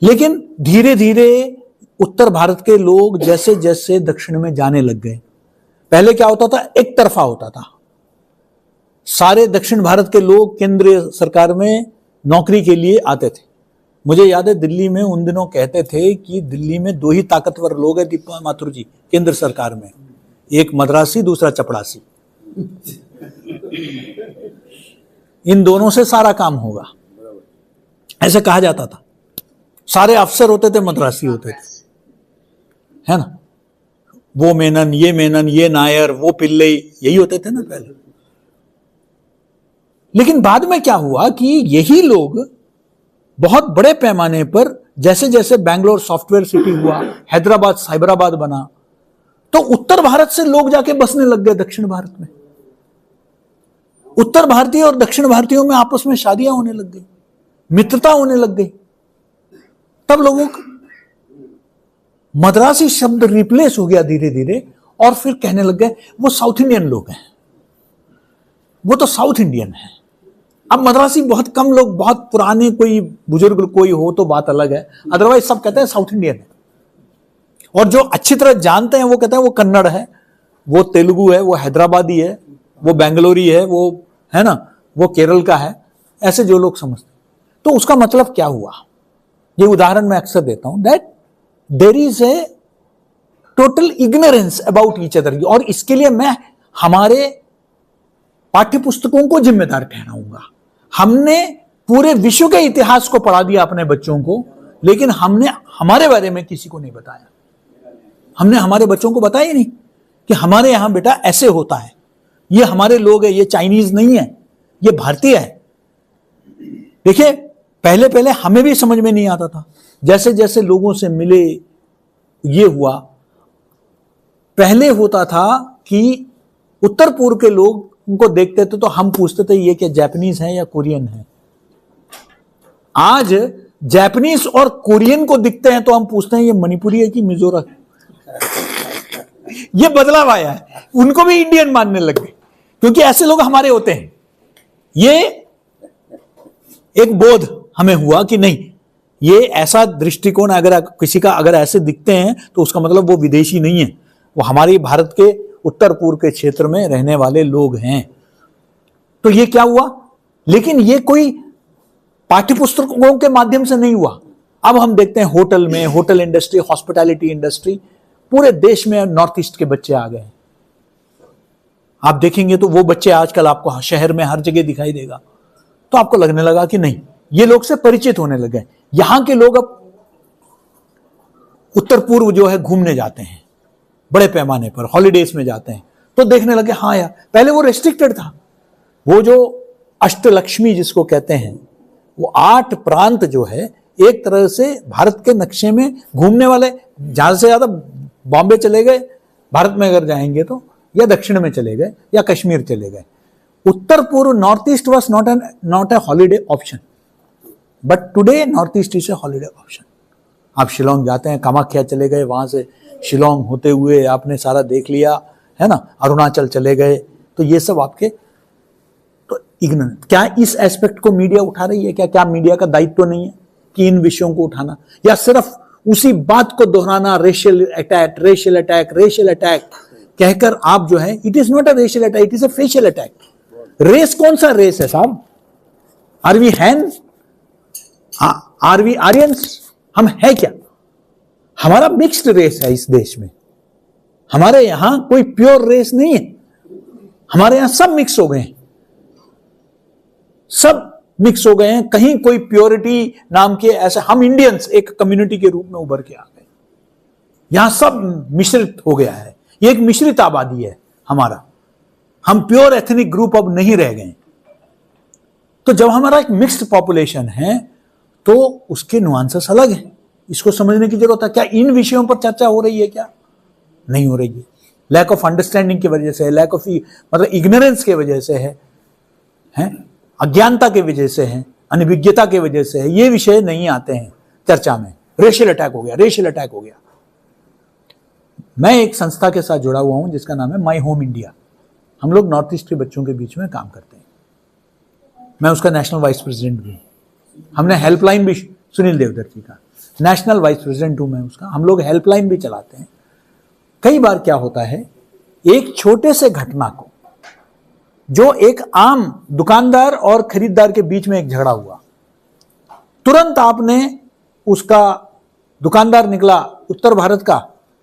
लेकिन धीरे धीरे उत्तर भारत के लोग जैसे जैसे दक्षिण में जाने लग गए, पहले क्या होता था, एक तरफा होता था। सारे दक्षिण भारत के लोग केंद्रीय सरकार में नौकरी के लिए आते थे। मुझे याद है दिल्ली में उन दिनों कहते थे कि दिल्ली में 2 ही ताकतवर लोग हैं दीपा माथुर जी केंद्र सरकार में, एक मद्रासी दूसरा चपड़ासी। इन दोनों से सारा काम होगा, ऐसे कहा जाता था। सारे अफसर होते थे मद्रासी होते थे, है ना। वो मेनन, ये नायर, वो पिल्लई, यही होते थे ना पहले। लेकिन बाद में क्या हुआ कि यही लोग बहुत बड़े पैमाने पर, जैसे जैसे बैंगलोर सॉफ्टवेयर सिटी हुआ, हैदराबाद साइबराबाद बना, तो उत्तर भारत से लोग जाके बसने लग गए दक्षिण भारत में। उत्तर भारतीय और दक्षिण भारतीयों में आपस में शादियां होने लग गई, मित्रता होने लग गई। तब लोगों को मद्रासी शब्द रिप्लेस हो गया धीरे धीरे, और फिर कहने लग गए वो साउथ इंडियन लोग हैं, वो तो साउथ इंडियन है। अब मद्रासी बहुत कम लोग, बहुत पुराने कोई बुजुर्ग कोई हो तो बात अलग है, अदरवाइज सब कहते हैं साउथ इंडियन है। और जो अच्छी तरह जानते हैं वो कहते हैं वो कन्नड़ है, वो तेलुगु है, वो हैदराबादी है, वो बेंगलोरी है, वो है ना, वो केरल का है। ऐसे जो लोग समझते, तो उसका मतलब क्या हुआ, ये उदाहरण मैं अक्सर देता हूं, that there is a total ignorance about each other. और इसके लिए मैं हमारे पाठ्य पुस्तकों को जिम्मेदार ठहराऊंगा। हमने पूरे विश्व के इतिहास को पढ़ा दिया अपने बच्चों को, लेकिन हमने हमारे बारे में किसी को नहीं बताया। हमने हमारे बच्चों को बताया ही नहीं कि हमारे यहां बेटा ऐसे होता है, ये हमारे लोग हैं, ये चाइनीज नहीं है, ये भारतीय है। देखिए पहले पहले हमें भी समझ में नहीं आता था, जैसे जैसे लोगों से मिले ये हुआ। पहले होता था कि उत्तर पूर्व के लोग उनको देखते थे तो हम पूछते थे ये क्या जापानीज है या कोरियन है। आज जापानीज और कोरियन को दिखते हैं तो हम पूछते हैं ये मणिपुरी है कि मिजोरम। ये बदलाव आया है, उनको भी इंडियन मानने लग गए क्योंकि ऐसे लोग हमारे होते हैं। ये एक बोध हमें हुआ कि नहीं, ये ऐसा दृष्टिकोण अगर किसी का अगर ऐसे दिखते हैं तो उसका मतलब वो विदेशी नहीं है, वो हमारे भारत के उत्तर पूर्व के क्षेत्र में रहने वाले लोग हैं। तो ये क्या हुआ, लेकिन ये कोई पाठ्यपुस्तकों के माध्यम से नहीं हुआ। अब हम देखते हैं होटल में, होटल इंडस्ट्री, हॉस्पिटैलिटी इंडस्ट्री, पूरे देश में नॉर्थ ईस्ट के बच्चे आ गए। आप देखेंगे तो वो बच्चे आजकल आपको शहर में हर जगह दिखाई देगा। तो आपको लगने लगा कि नहीं, ये लोग से परिचित होने लगे। यहां के लोग अब उत्तर पूर्व जो है घूमने जाते हैं, बड़े पैमाने पर हॉलीडेज में जाते हैं, तो देखने लगे हाँ यार, पहले वो रेस्ट्रिक्टेड था। वो जो अष्टलक्ष्मी जिसको कहते हैं, वो 8 प्रांत जो है एक तरह से भारत के नक्शे में घूमने वाले, ज्यादा से ज्यादा बॉम्बे चले गए भारत में अगर जाएंगे तो, या दक्षिण में चले गए या कश्मीर चले गए। उत्तर पूर्व, north east was not a holiday option, but today north east is a holiday option. आप शिलोंग जाते हैं, कामाख्या चले गए, वहां से शिलोंग होते हुए आपने सारा देख लिया है ना, अरुणाचल चले गए, तो ये सब आपके तो इग्नोरेंट। क्या इस एस्पेक्ट को मीडिया उठा रही है? क्या मीडिया का दायित्व नहीं है कि इन विषयों को उठाना, या सिर्फ उसी बात को दोहराना, racial attack, racial attack, racial attack कहकर आप जो है, it is not a racial attack, it is a facial attack. Race कौन सा रेस है साहब? Are we Huns, are we Aryans? हम है क्या? हमारा मिक्स्ड रेस है इस देश में, हमारे यहां कोई प्योर रेस नहीं है, हमारे यहां सब मिक्स हो गए हैं, सब मिक्स हो गए हैं। कहीं कोई प्योरिटी नाम के ऐसे, हम इंडियंस एक कम्युनिटी के रूप में उभर के आ गए, यहां सब मिश्रित हो गया है, ये एक मिश्रित आबादी है हमारा, हम प्योर एथनिक ग्रुप अब नहीं रह गए। तो जब हमारा एक मिक्स्ड पॉपुलेशन है तो उसके नुआंसेस अलग हैं, इसको समझने की जरूरत है। क्या इन विषयों पर चर्चा हो रही है? क्या नहीं हो रही है? लैक ऑफ अंडरस्टैंडिंग की वजह से, लैक ऑफ मतलब इग्नोरेंस की वजह से है, अज्ञानता की वजह से है, अनभिज्ञता की वजह से है, ये विषय नहीं आते हैं चर्चा में। रेशियल अटैक हो गया, रेशियल अटैक हो गया। मैं एक संस्था के साथ जुड़ा हुआ हूं जिसका नाम है माई होम इंडिया। हम लोग नॉर्थ ईस्ट के बच्चों के बीच में काम करते हैं, मैं उसका नेशनल वाइस प्रेसिडेंट भी हूं। हमने हेल्पलाइन भी, सुनील देवदत्त जी का नेशनल वाइस प्रेसिडेंट हूं मैं उसका। हम लोग हेल्पलाइन भी चलाते हैं। कई बार क्या होता है, एक छोटे से घटना को, जो एक आम दुकानदार और खरीदार के बीच में एक झगड़ा हुआ, तुरंत आपने उसका, दुकानदार निकला उत्तर भारत का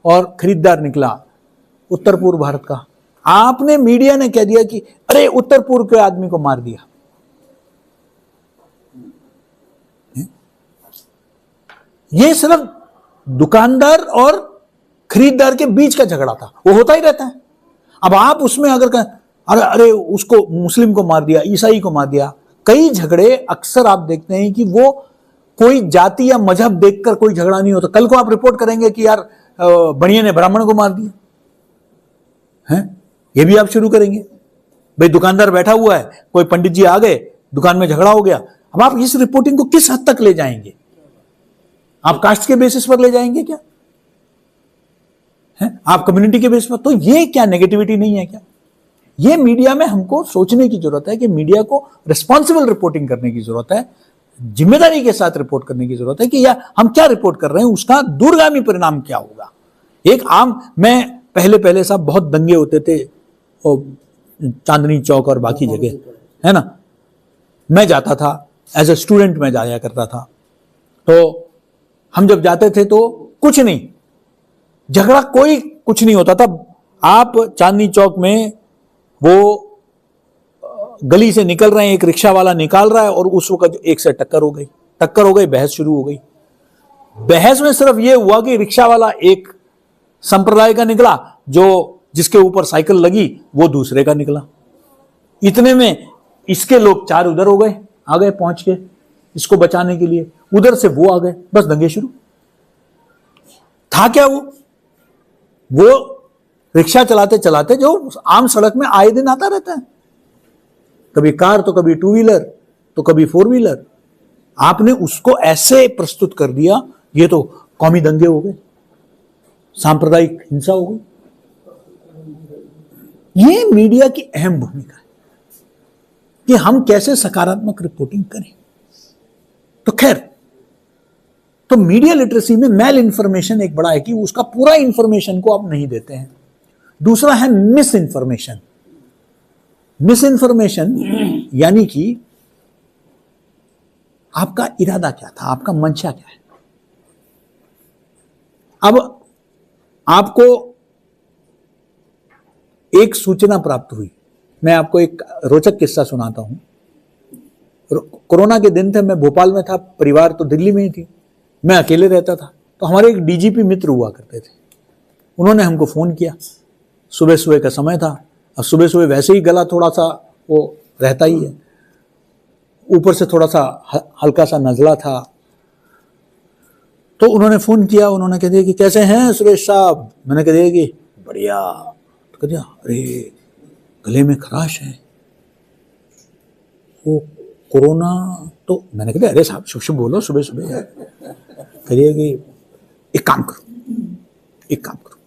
और खरीदार निकला उत्तर पूर्व भारत का, आपने मीडिया ने कह दिया कि अरे उत्तर पूर्व के आदमी को मार दिया। ये सिर्फ दुकानदार और खरीदार के बीच का झगड़ा था, वो होता ही रहता है। अब आप उसमें अगर अरे अरे उसको मुस्लिम को मार दिया, ईसाई को मार दिया, कई झगड़े अक्सर आप देखते हैं कि वो कोई जाति या मजहब देखकर कोई झगड़ा नहीं होता। कल को आप रिपोर्ट करेंगे कि यार बनिया ने ब्राह्मण को मार दिया है, ये भी आप शुरू करेंगे। भाई दुकानदार बैठा हुआ है, कोई पंडित जी आ गए, दुकान में झगड़ा हो गया। अब आप इस रिपोर्टिंग को किस हद तक ले जाएंगे? आप कास्ट के बेसिस पर ले जाएंगे क्या है? आप कम्युनिटी के बेसिस पर? तो ये क्या नेगेटिविटी नहीं है क्या? ये मीडिया में हमको सोचने की जरूरत है कि मीडिया को रिस्पॉन्सिबल रिपोर्टिंग करने की जरूरत है, जिम्मेदारी के साथ रिपोर्ट करने की जरूरत है कि या हम क्या रिपोर्ट कर रहे हैं, उसका दूरगामी परिणाम क्या होगा। एक आम, मैं पहले साहब बहुत दंगे होते थे चांदनी चौक और बाकी जगह, है ना, मैं जाता था एज ए स्टूडेंट, मैं जाया करता था। तो हम जब जाते थे तो कुछ नहीं, झगड़ा कोई कुछ नहीं होता था। आप चांदनी चौक में वो गली से निकल रहे हैं, एक रिक्शा वाला निकाल रहा है और उस वक्त एक से टक्कर हो गई, बहस शुरू हो गई। बहस में सिर्फ ये हुआ कि रिक्शा वाला एक संप्रदाय का निकला, जो जिसके ऊपर साइकिल लगी वो दूसरे का निकला। इतने में इसके लोग 4 उधर हो गए, आ गए पहुंच के इसको बचाने के लिए, उधर से वो आ गए, बस दंगे शुरू। था क्या वो रिक्शा चलाते चलाते जो आम सड़क में आए दिन आता रहता है, कभी कार तो कभी 2 व्हीलर तो कभी 4 व्हीलर। आपने उसको ऐसे प्रस्तुत कर दिया, ये तो कौमी दंगे हो गए, सांप्रदायिक हिंसा हो गई। ये मीडिया की अहम भूमिका है कि हम कैसे सकारात्मक रिपोर्टिंग करें। तो खैर, तो मीडिया लिटरेसी में मेल इंफॉर्मेशन एक बड़ा है कि उसका पूरा इंफॉर्मेशन को आप नहीं देते हैं। दूसरा है मिस इंफॉर्मेशन। मिस इंफॉर्मेशन यानी कि आपका इरादा क्या था, आपका मंशा क्या है। अब आपको एक सूचना प्राप्त हुई, मैं आपको एक रोचक किस्सा सुनाता हूं। कोरोना के दिन थे, मैं भोपाल में था, परिवार तो दिल्ली में ही थी, मैं अकेले रहता था। तो हमारे एक डीजीपी मित्र हुआ करते थे, उन्होंने हमको फोन किया। सुबह सुबह का समय था, और सुबह सुबह वैसे ही गला थोड़ा सा वो रहता ही है, ऊपर से थोड़ा सा हल्का सा नजला था। तो उन्होंने फोन किया, उन्होंने कह दिया कि कैसे हैं सुरेश साहब। मैंने कह दिया कि बढ़िया। तो कह दिया अरे गले में खराश है, वो कोरोना। तो मैंने कह दिया अरे साहब शुभ शुभ बोलो सुबह सुबह। कह दिया कि एक काम करो,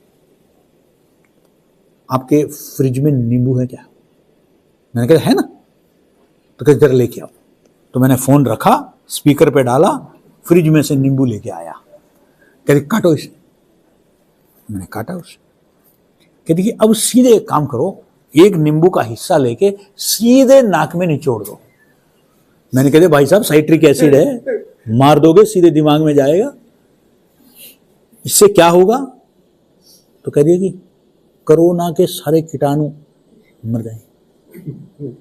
आपके फ्रिज में नींबू है क्या। मैंने कहा है ना। तो कह जरा लेके आओ। तो मैंने फोन रखा, स्पीकर पे डाला, फ्रिज में से नींबू लेके आया। कहते काटो इसे। मैंने काटा उसे। कहती कि अब सीधे एक काम करो, एक नींबू का हिस्सा लेके सीधे नाक में निचोड़ दो। मैंने कह दिया भाई साहब साइट्रिक एसिड है, मार दोगे सीधे दिमाग में जाएगा, इससे क्या होगा। तो कह दिया कि कोरोना के सारे कीटाणु मर जाएंगे।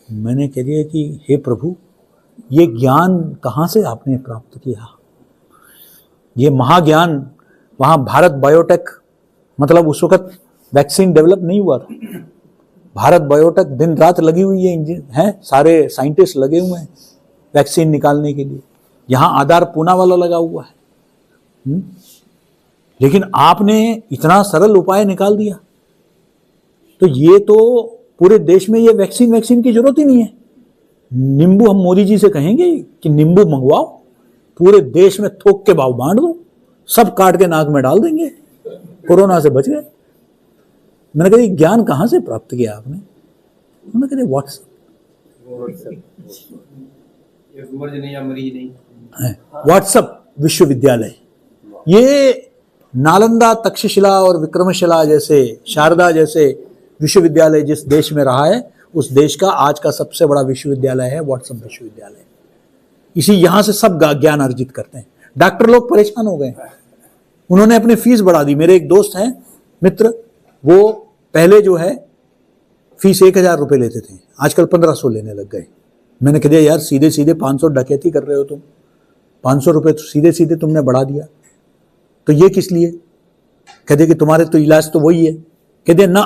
मैंने कह दिया कि हे प्रभु, ये ज्ञान कहाँ से आपने प्राप्त किया। ये महाज्ञान वहाँ भारत बायोटेक, मतलब उस वक्त वैक्सीन डेवलप नहीं हुआ था, भारत बायोटेक दिन रात लगी हुई है, सारे साइंटिस्ट लगे हुए हैं वैक्सीन निकालने के लिए। यहाँ आधार पूना वाला लगा हुआ है। लेकिन आपने इतना सरल उपाय निकाल दिया। तो ये तो पूरे देश में ये वैक्सीन की जरूरत ही नहीं है। नींबू, हम मोदी जी से कहेंगे कि नींबू मंगवाओ, पूरे देश में थोक के भाव बांट दो, सब काट के नाक में डाल देंगे, कोरोना से बच गए। मैंने कहा ज्ञान कहाँ से प्राप्त किया आपने। उन्होंने कहा व्हाट्सएप विश्वविद्यालय। ये नालंदा, तक्षशिला और विक्रमशिला जैसे, शारदा जैसे विश्वविद्यालय जिस देश में रहा है, उस देश का आज का सबसे बड़ा विश्वविद्यालय है व्हाट्सएप विश्वविद्यालय। इसी यहां से सब ज्ञान अर्जित करते हैं। डॉक्टर लोग परेशान हो गए, उन्होंने अपनी फीस बढ़ा दी। मेरे एक दोस्त हैं मित्र, वो पहले जो है फीस 1000 रुपये लेते थे, आजकल 1500 लेने लग गए। मैंने कह दिया यार सीधे सीधे 500 डकैती कर रहे हो तुम, 500 रुपये तो सीधे सीधे तुमने बढ़ा दिया, तो ये किस लिए। कह दिया कि तुम्हारे तो इलाज तो वही है। कह दिया ना,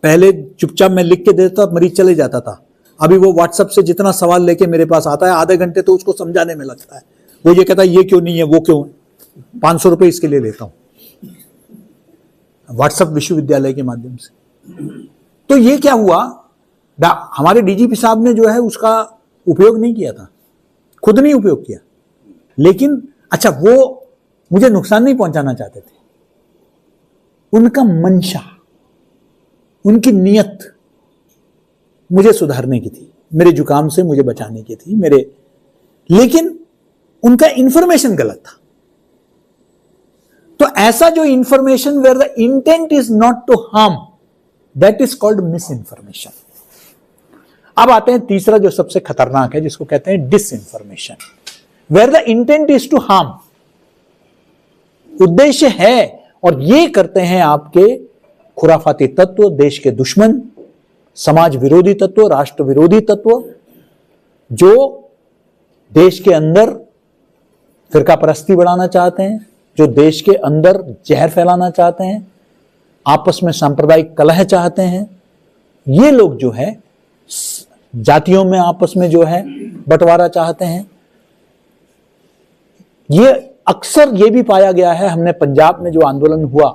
पहले चुपचाप मैं लिख के देता, मरीज चले जाता था, अभी वो व्हाट्सएप से जितना सवाल लेके मेरे पास आता है, आधे घंटे तो उसको समझाने में लगता है। वो ये कहता है ये क्यों नहीं है, वो क्यों है, 500 रुपये इसके लिए लेता हूं व्हाट्सएप विश्वविद्यालय के माध्यम से। तो ये क्या हुआ, हमारे डीजीपी साहब ने जो है उसका उपयोग नहीं किया था, खुद नहीं उपयोग किया, लेकिन अच्छा वो मुझे नुकसान नहीं पहुंचाना चाहते थे। उनका मंशा, उनकी नियत मुझे सुधारने की थी, मेरे जुकाम से मुझे बचाने की थी लेकिन उनका इंफॉर्मेशन गलत था। तो ऐसा जो information where the intent is not to harm, that is called misinformation. अब आते हैं तीसरा जो सबसे खतरनाक है, जिसको कहते हैं disinformation, where the intent is to harm. उद्देश्य है, और ये करते हैं आपके खुराफाती तत्व, देश के दुश्मन, समाज विरोधी तत्व, राष्ट्र विरोधी तत्व, जो देश के अंदर फिरका परस्ती बढ़ाना चाहते हैं, जो देश के अंदर जहर फैलाना चाहते हैं, आपस में सांप्रदायिक कलह चाहते हैं, ये लोग जो है जातियों में आपस में जो है बंटवारा चाहते हैं। ये अक्सर ये भी पाया गया है, हमने पंजाब में जो आंदोलन हुआ,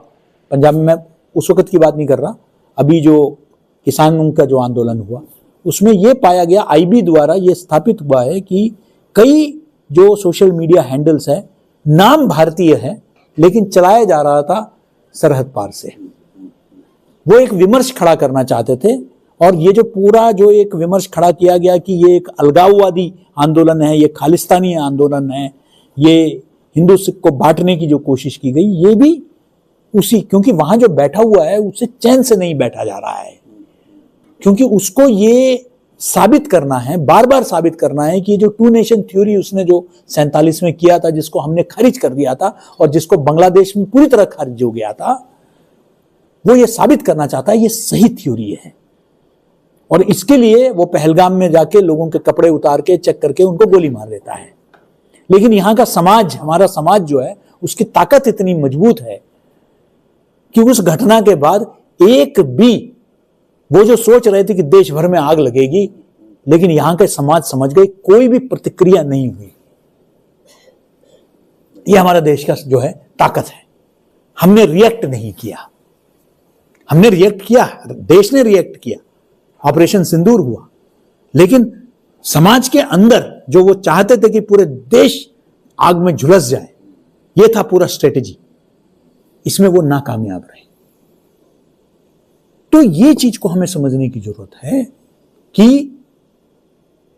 पंजाब में मैं उस वक्त की बात नहीं कर रहा, अभी जो किसानों का जो आंदोलन हुआ, उसमें ये पाया गया, आईबी द्वारा ये स्थापित हुआ है कि कई जो सोशल मीडिया हैंडल्स है, नाम भारतीय है लेकिन चलाया जा रहा था सरहद पार से। वो एक विमर्श खड़ा करना चाहते थे, और ये जो पूरा जो एक विमर्श खड़ा किया गया कि ये एक अलगाववादी आंदोलन है, ये खालिस्तानी आंदोलन है, ये हिंदू सिख को बांटने की जो कोशिश की गई, ये भी उसी, क्योंकि वहां जो बैठा हुआ है उससे चैन से नहीं बैठा जा रहा है, क्योंकि उसको ये साबित करना है, बार बार साबित करना है कि जो टू नेशन थ्योरी उसने जो 47 में किया था, जिसको हमने खारिज कर दिया था और जिसको बांग्लादेश में पूरी तरह खारिज हो गया था, वो ये साबित करना चाहता है ये सही थ्योरी है। और इसके लिए वो पहलगाम में जाके लोगों के कपड़े उतार के चेक करके उनको गोली मार देता है। लेकिन यहाँ का समाज, हमारा समाज जो है, उसकी ताकत इतनी मजबूत है कि उस घटना के बाद एक भी, वो जो सोच रहे थे कि देश भर में आग लगेगी, लेकिन यहां के समाज समझ गए, कोई भी प्रतिक्रिया नहीं हुई। ये हमारा देश का जो है ताकत है। हमने रिएक्ट नहीं किया, हमने रिएक्ट किया, देश ने रिएक्ट किया, ऑपरेशन सिंदूर हुआ, लेकिन समाज के अंदर जो वो चाहते थे कि पूरे देश आग में झुलस जाए, ये था पूरा स्ट्रेटेजी, इसमें वो नाकामयाब रहे। तो ये चीज को हमें समझने की जरूरत है कि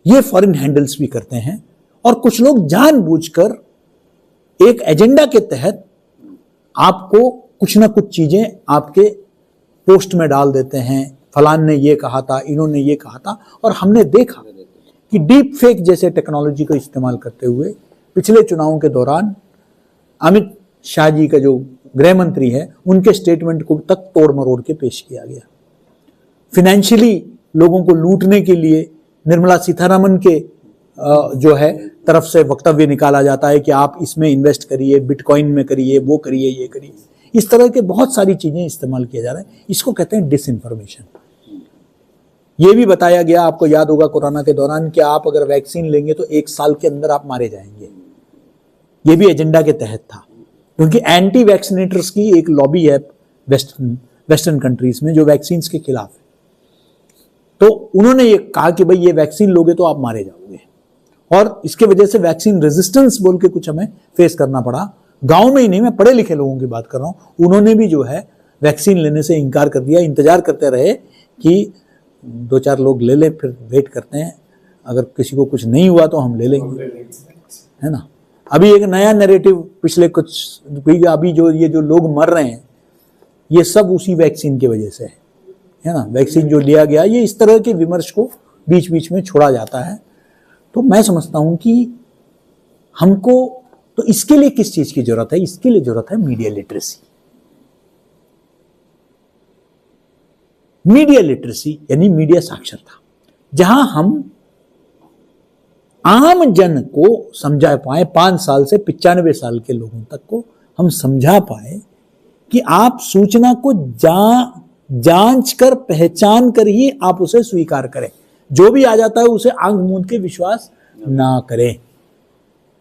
ये फॉरेन हैंडल्स भी करते हैं, और कुछ लोग जानबूझकर एक एजेंडा के तहत आपको कुछ ना कुछ चीजें आपके पोस्ट में डाल देते हैं, फलान ने ये कहा था, इन्होंने ये कहा था। और हमने देखा कि डीप फेक जैसे टेक्नोलॉजी का इस्तेमाल करते हुए पिछले चुनावों के दौरान अमित शाह जी का जो गृह मंत्री है, उनके स्टेटमेंट को तक तोड़ मरोड़ के पेश किया गया। फाइनेंशियली लोगों को लूटने के लिए निर्मला सीतारमन के जो है तरफ से वक्तव्य निकाला जाता है कि आप इसमें इन्वेस्ट करिए, बिटकॉइन में करिए, वो करिए, ये करिए। इस तरह के बहुत सारी चीजें इस्तेमाल किया जा रहा है। इसको कहते हैं डिसइंफॉर्मेशन। ये भी बताया गया, आपको याद होगा कोरोना के दौरान, कि आप अगर वैक्सीन लेंगे तो 1 साल के अंदर आप मारे जाएंगे। ये भी एजेंडा के तहत था, क्योंकि एंटी वैक्सीनेटर्स की एक लॉबी है वेस्टर्न कंट्रीज में जो वैक्सीन के खिलाफ है। तो उन्होंने ये कहा कि भाई ये वैक्सीन लोगे तो आप मारे जाओगे, और इसके वजह से वैक्सीन रेजिस्टेंस बोल के कुछ हमें फेस करना पड़ा। गांव में ही नहीं, मैं पढ़े लिखे लोगों की बात कर रहा हूं, उन्होंने भी जो है वैक्सीन लेने से इनकार कर दिया। इंतजार करते रहे कि 2-4 लोग ले लें, फिर वेट करते हैं, अगर किसी को कुछ नहीं हुआ तो हम ले लेंगे, है ना। अभी एक नया नैरेटिव पिछले कुछ, अभी जो ये जो लोग मर रहे हैं, ये सब उसी वैक्सीन की वजह से है ना। वैक्सीन जो लिया गया, ये इस तरह के विमर्श को बीच बीच में छोड़ा जाता है। तो मैं समझता हूं कि हमको तो इसके लिए किस चीज की जरूरत है? इसके लिए जरूरत है मीडिया लिटरेसी। मीडिया लिटरेसी यानी मीडिया साक्षरता, जहां हम आम जन को समझा पाए, 5 साल से 95 साल के लोगों तक को हम समझा पाए कि आप सूचना को जांच कर, पहचान कर ही आप उसे स्वीकार करें। जो भी आ जाता है उसे आंख मूंद के विश्वास ना करें।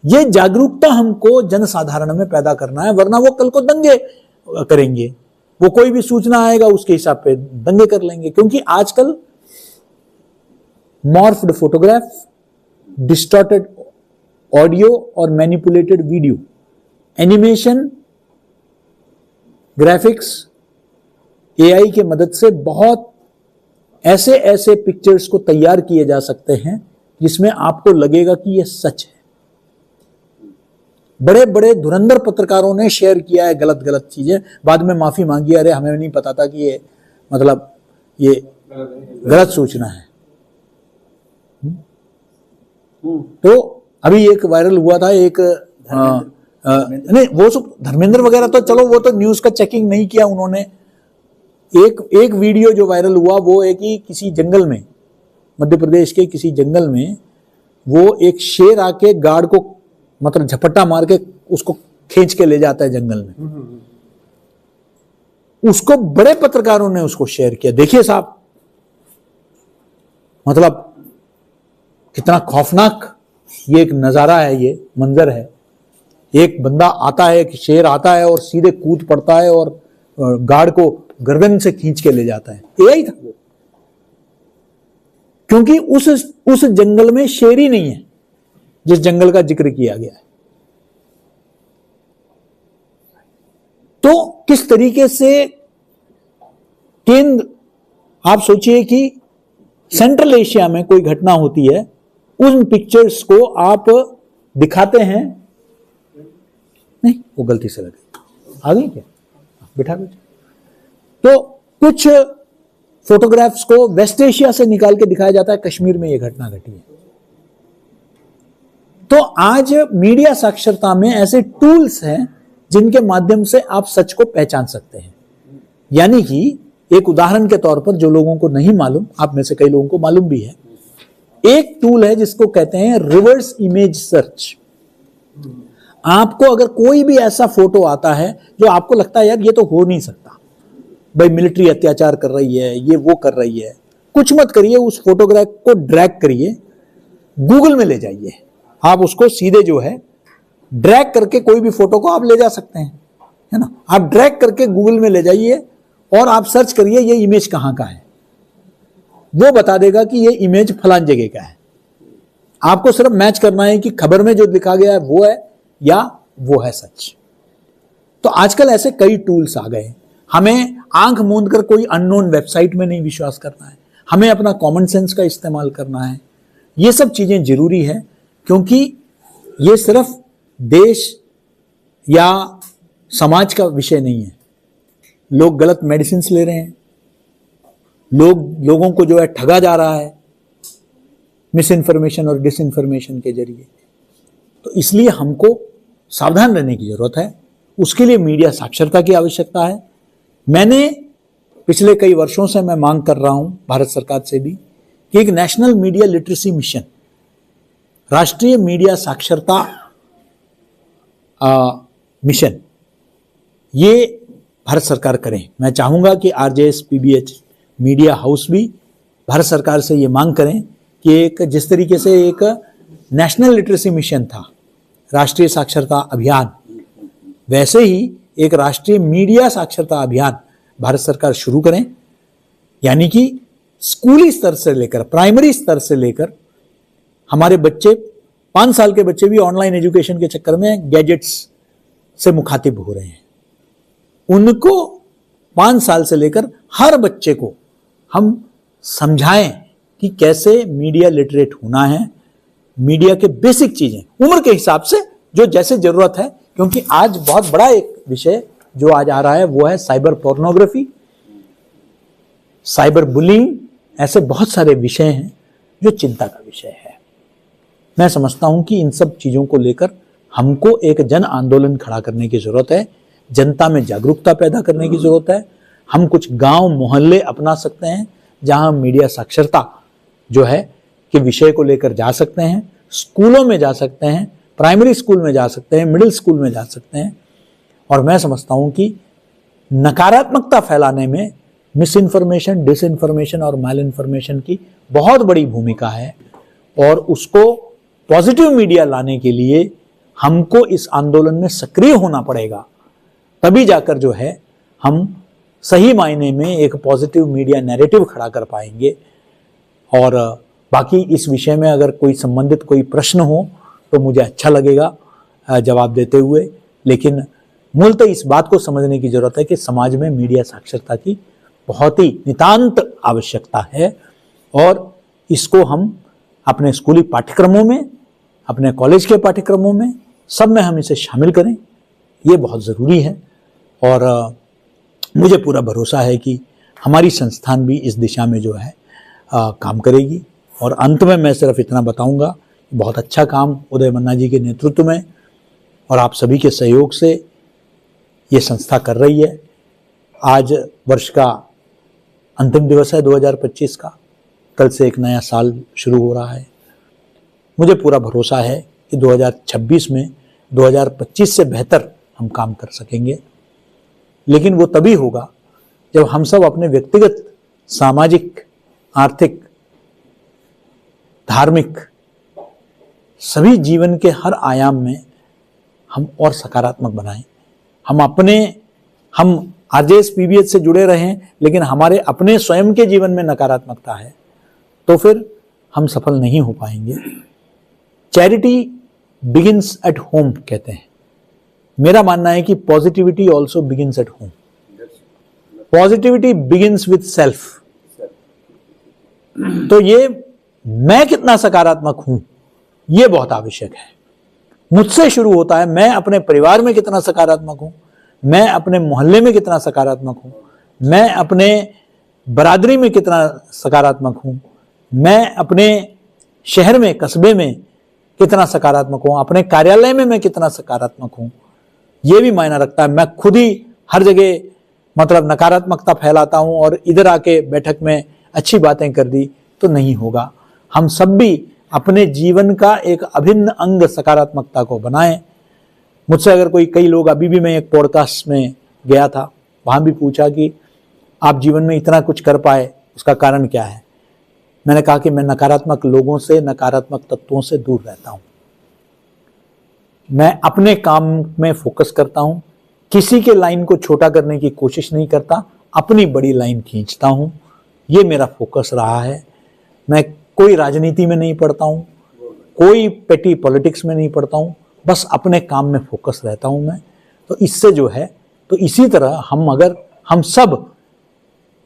यह जागरूकता हमको जनसाधारण में पैदा करना है, वरना वो कल को दंगे करेंगे। वो कोई भी सूचना आएगा उसके हिसाब पे दंगे कर लेंगे, क्योंकि आजकल मॉर्फ्ड फोटोग्राफ, डिस्टॉर्टेड ऑडियो और manipulated video, animation, graphics, AI के मदद से बहुत ऐसे ऐसे पिक्चर्स को तैयार किए जा सकते हैं जिसमें आपको लगेगा कि यह सच है। बड़े बड़े धुरंधर पत्रकारों ने शेयर किया है गलत गलत चीजें, बाद में माफी मांगी, अरे हमें नहीं पता था कि ये मतलब ये गलत सूचना है। तो अभी एक वायरल हुआ था, एक नहीं वो सब धर्मेंद्र वगैरह तो चलो वो तो न्यूज का चेकिंग नहीं किया उन्होंने। एक वीडियो जो वायरल हुआ वो है कि किसी जंगल में, मध्य प्रदेश के किसी जंगल में, वो एक शेर आके गार्ड को मतलब झपट्टा मार के उसको खींच के ले जाता है जंगल में। उसको बड़े पत्रकारों ने उसको शेयर किया। देखिए साहब, मतलब कितना खौफनाक ये एक नजारा है, ये मंजर है। एक बंदा आता है, एक शेर आता है और सीधे कूद पड़ता है और गार्ड को गर्दन से खींच के ले जाता है। यही था वो, क्योंकि उस जंगल में शेर ही नहीं है जिस जंगल का जिक्र किया गया है। तो किस तरीके से केंद्र, आप सोचिए कि सेंट्रल एशिया में कोई घटना होती है, उन पिक्चर्स को आप दिखाते हैं, नहीं वो गलती से लगे, आ गई क्या, बिठा दो। तो कुछ फोटोग्राफ्स को वेस्ट एशिया से निकाल के दिखाया जाता है, कश्मीर में यह घटना घटी है। तो आज मीडिया साक्षरता में ऐसे टूल्स हैं जिनके माध्यम से आप सच को पहचान सकते हैं। यानी कि एक उदाहरण के तौर पर, जो लोगों को नहीं मालूम, आप में से कई लोगों को मालूम भी है, एक टूल है जिसको कहते हैं रिवर्स इमेज सर्च। आपको अगर कोई भी ऐसा फोटो आता है जो आपको लगता है यार ये तो हो नहीं सकता, भाई मिलिट्री अत्याचार कर रही है, ये वो कर रही है, कुछ मत करिए, उस फोटोग्राफ को ड्रैग करिए, गूगल में ले जाइए। आप उसको सीधे जो है ड्रैग करके कोई भी फोटो को आप ले जा सकते हैं, है ना। आप ड्रैग करके गूगल में ले जाइए और आप सर्च करिए ये इमेज कहां का है, वो बता देगा कि ये इमेज फलान जगह का है। आपको सिर्फ मैच करना है कि खबर में जो लिखा गया है वो है या वो है सच। तो आजकल ऐसे कई टूल्स आ गए। हमें आंख मूंद कर कोई अननोन वेबसाइट में नहीं विश्वास करना है, हमें अपना कॉमन सेंस का इस्तेमाल करना है। ये सब चीजें जरूरी है, क्योंकि ये सिर्फ देश या समाज का विषय नहीं है। लोग गलत मेडिसिन ले रहे हैं, लोगों को जो है ठगा जा रहा है मिस इन्फॉर्मेशन और डिस इन्फॉर्मेशन के जरिए। तो इसलिए हमको सावधान रहने की जरूरत है। उसके लिए मीडिया साक्षरता की आवश्यकता है। मैंने पिछले कई वर्षों से मैं मांग कर रहा हूं भारत सरकार से भी कि एक नेशनल मीडिया लिटरेसी मिशन, राष्ट्रीय मीडिया साक्षरता मिशन, ये भारत सरकार करें। मैं चाहूंगा कि आरजेएस पीबीएच मीडिया हाउस भी भारत सरकार से ये मांग करें कि एक जिस तरीके से एक नेशनल लिटरेसी मिशन था, राष्ट्रीय साक्षरता अभियान, वैसे ही एक राष्ट्रीय मीडिया साक्षरता अभियान भारत सरकार शुरू करें। यानी कि स्कूली स्तर से लेकर, प्राइमरी स्तर से लेकर, हमारे बच्चे, 5 साल के बच्चे भी ऑनलाइन एजुकेशन के चक्कर में गैजेट्स से मुखातिब हो रहे हैं। उनको 5 साल से लेकर हर बच्चे को हम समझाएं कि कैसे मीडिया लिटरेट होना है, मीडिया के बेसिक चीजें उम्र के हिसाब से जो जैसे जरूरत है। क्योंकि आज बहुत बड़ा एक विषय जो आज आ रहा है वो है साइबर पोर्नोग्राफी, साइबर बुलिंग, ऐसे बहुत सारे विषय हैं जो चिंता का विषय है। मैं समझता हूं कि इन सब चीजों को लेकर हमको एक जन आंदोलन खड़ा करने की जरूरत है, जनता में जागरूकता पैदा करने की जरूरत है। हम कुछ गांव मोहल्ले अपना सकते हैं जहां मीडिया साक्षरता जो है कि विषय को लेकर जा सकते हैं, स्कूलों में जा सकते हैं, प्राइमरी स्कूल में जा सकते हैं, मिडिल स्कूल में जा सकते हैं। और मैं समझता हूं कि नकारात्मकता फैलाने में मिस इन्फॉर्मेशन, डिस इन्फॉर्मेशन और मैल इन्फॉर्मेशन की बहुत बड़ी भूमिका है। और उसको पॉजिटिव मीडिया लाने के लिए हमको इस आंदोलन में सक्रिय होना पड़ेगा, तभी जाकर जो है हम सही मायने में एक पॉजिटिव मीडिया नैरेटिव खड़ा कर पाएंगे। और बाकी इस विषय में अगर कोई संबंधित कोई प्रश्न हो तो मुझे अच्छा लगेगा जवाब देते हुए। लेकिन मूलतः इस बात को समझने की जरूरत है कि समाज में मीडिया साक्षरता की बहुत ही नितांत आवश्यकता है, और इसको हम अपने स्कूली पाठ्यक्रमों में, अपने कॉलेज के पाठ्यक्रमों में, सब में हम इसे शामिल करें। ये बहुत ज़रूरी है। और मुझे पूरा भरोसा है कि हमारी संस्थान भी इस दिशा में जो है काम करेगी। और अंत में मैं सिर्फ इतना बताऊंगा, बहुत अच्छा काम उदय मन्ना जी के नेतृत्व में और आप सभी के सहयोग से ये संस्था कर रही है। आज वर्ष का अंतिम दिवस है 2025 का, कल से एक नया साल शुरू हो रहा है। मुझे पूरा भरोसा है कि 2026 में 2025 से बेहतर हम काम कर सकेंगे। लेकिन वो तभी होगा जब हम सब अपने व्यक्तिगत, सामाजिक, आर्थिक, धार्मिक सभी जीवन के हर आयाम में हम और सकारात्मक बनाएं। हम आरजेएस पीबीएच से जुड़े रहें, लेकिन हमारे अपने स्वयं के जीवन में नकारात्मकता है तो फिर हम सफल नहीं हो पाएंगे। चैरिटी बिगिंस एट होम कहते हैं। मेरा मानना है कि positivity also begins at home. Positivity begins with self. तो ये मैं कितना सकारात्मक हूं, यह बहुत आवश्यक है। मुझसे शुरू होता है। मैं अपने परिवार में कितना सकारात्मक हूं, मैं अपने मोहल्ले में कितना सकारात्मक हूं, मैं अपने बरादरी में कितना सकारात्मक हूं, मैं अपने शहर में, कस्बे में कितना सकारात्मक हूं, अपने कार्यालय में मैं कितना सकारात्मक हूं, यह भी मायना रखता है। मैं खुद ही हर जगह मतलब नकारात्मकता फैलाता हूं और इधर आके बैठक में अच्छी बातें कर दी तो नहीं होगा। हम सब भी अपने जीवन का एक अभिन्न अंग सकारात्मकता को बनाएं। मुझसे अगर कई लोग, अभी भी मैं एक पॉडकास्ट में गया था, वहां भी पूछा कि आप जीवन में इतना कुछ कर पाए, उसका कारण क्या है। मैंने कहा कि मैं नकारात्मक लोगों से, नकारात्मक तत्वों से दूर रहता हूं। मैं अपने काम में फोकस करता हूं, किसी के लाइन को छोटा करने की कोशिश नहीं करता, अपनी बड़ी लाइन खींचता हूं। ये मेरा फोकस रहा है। मैं कोई राजनीति में नहीं पड़ता हूं, कोई पेटी पॉलिटिक्स में नहीं पड़ता हूं, बस अपने काम में फोकस रहता हूं मैं। तो इससे जो है, तो इसी तरह हम सब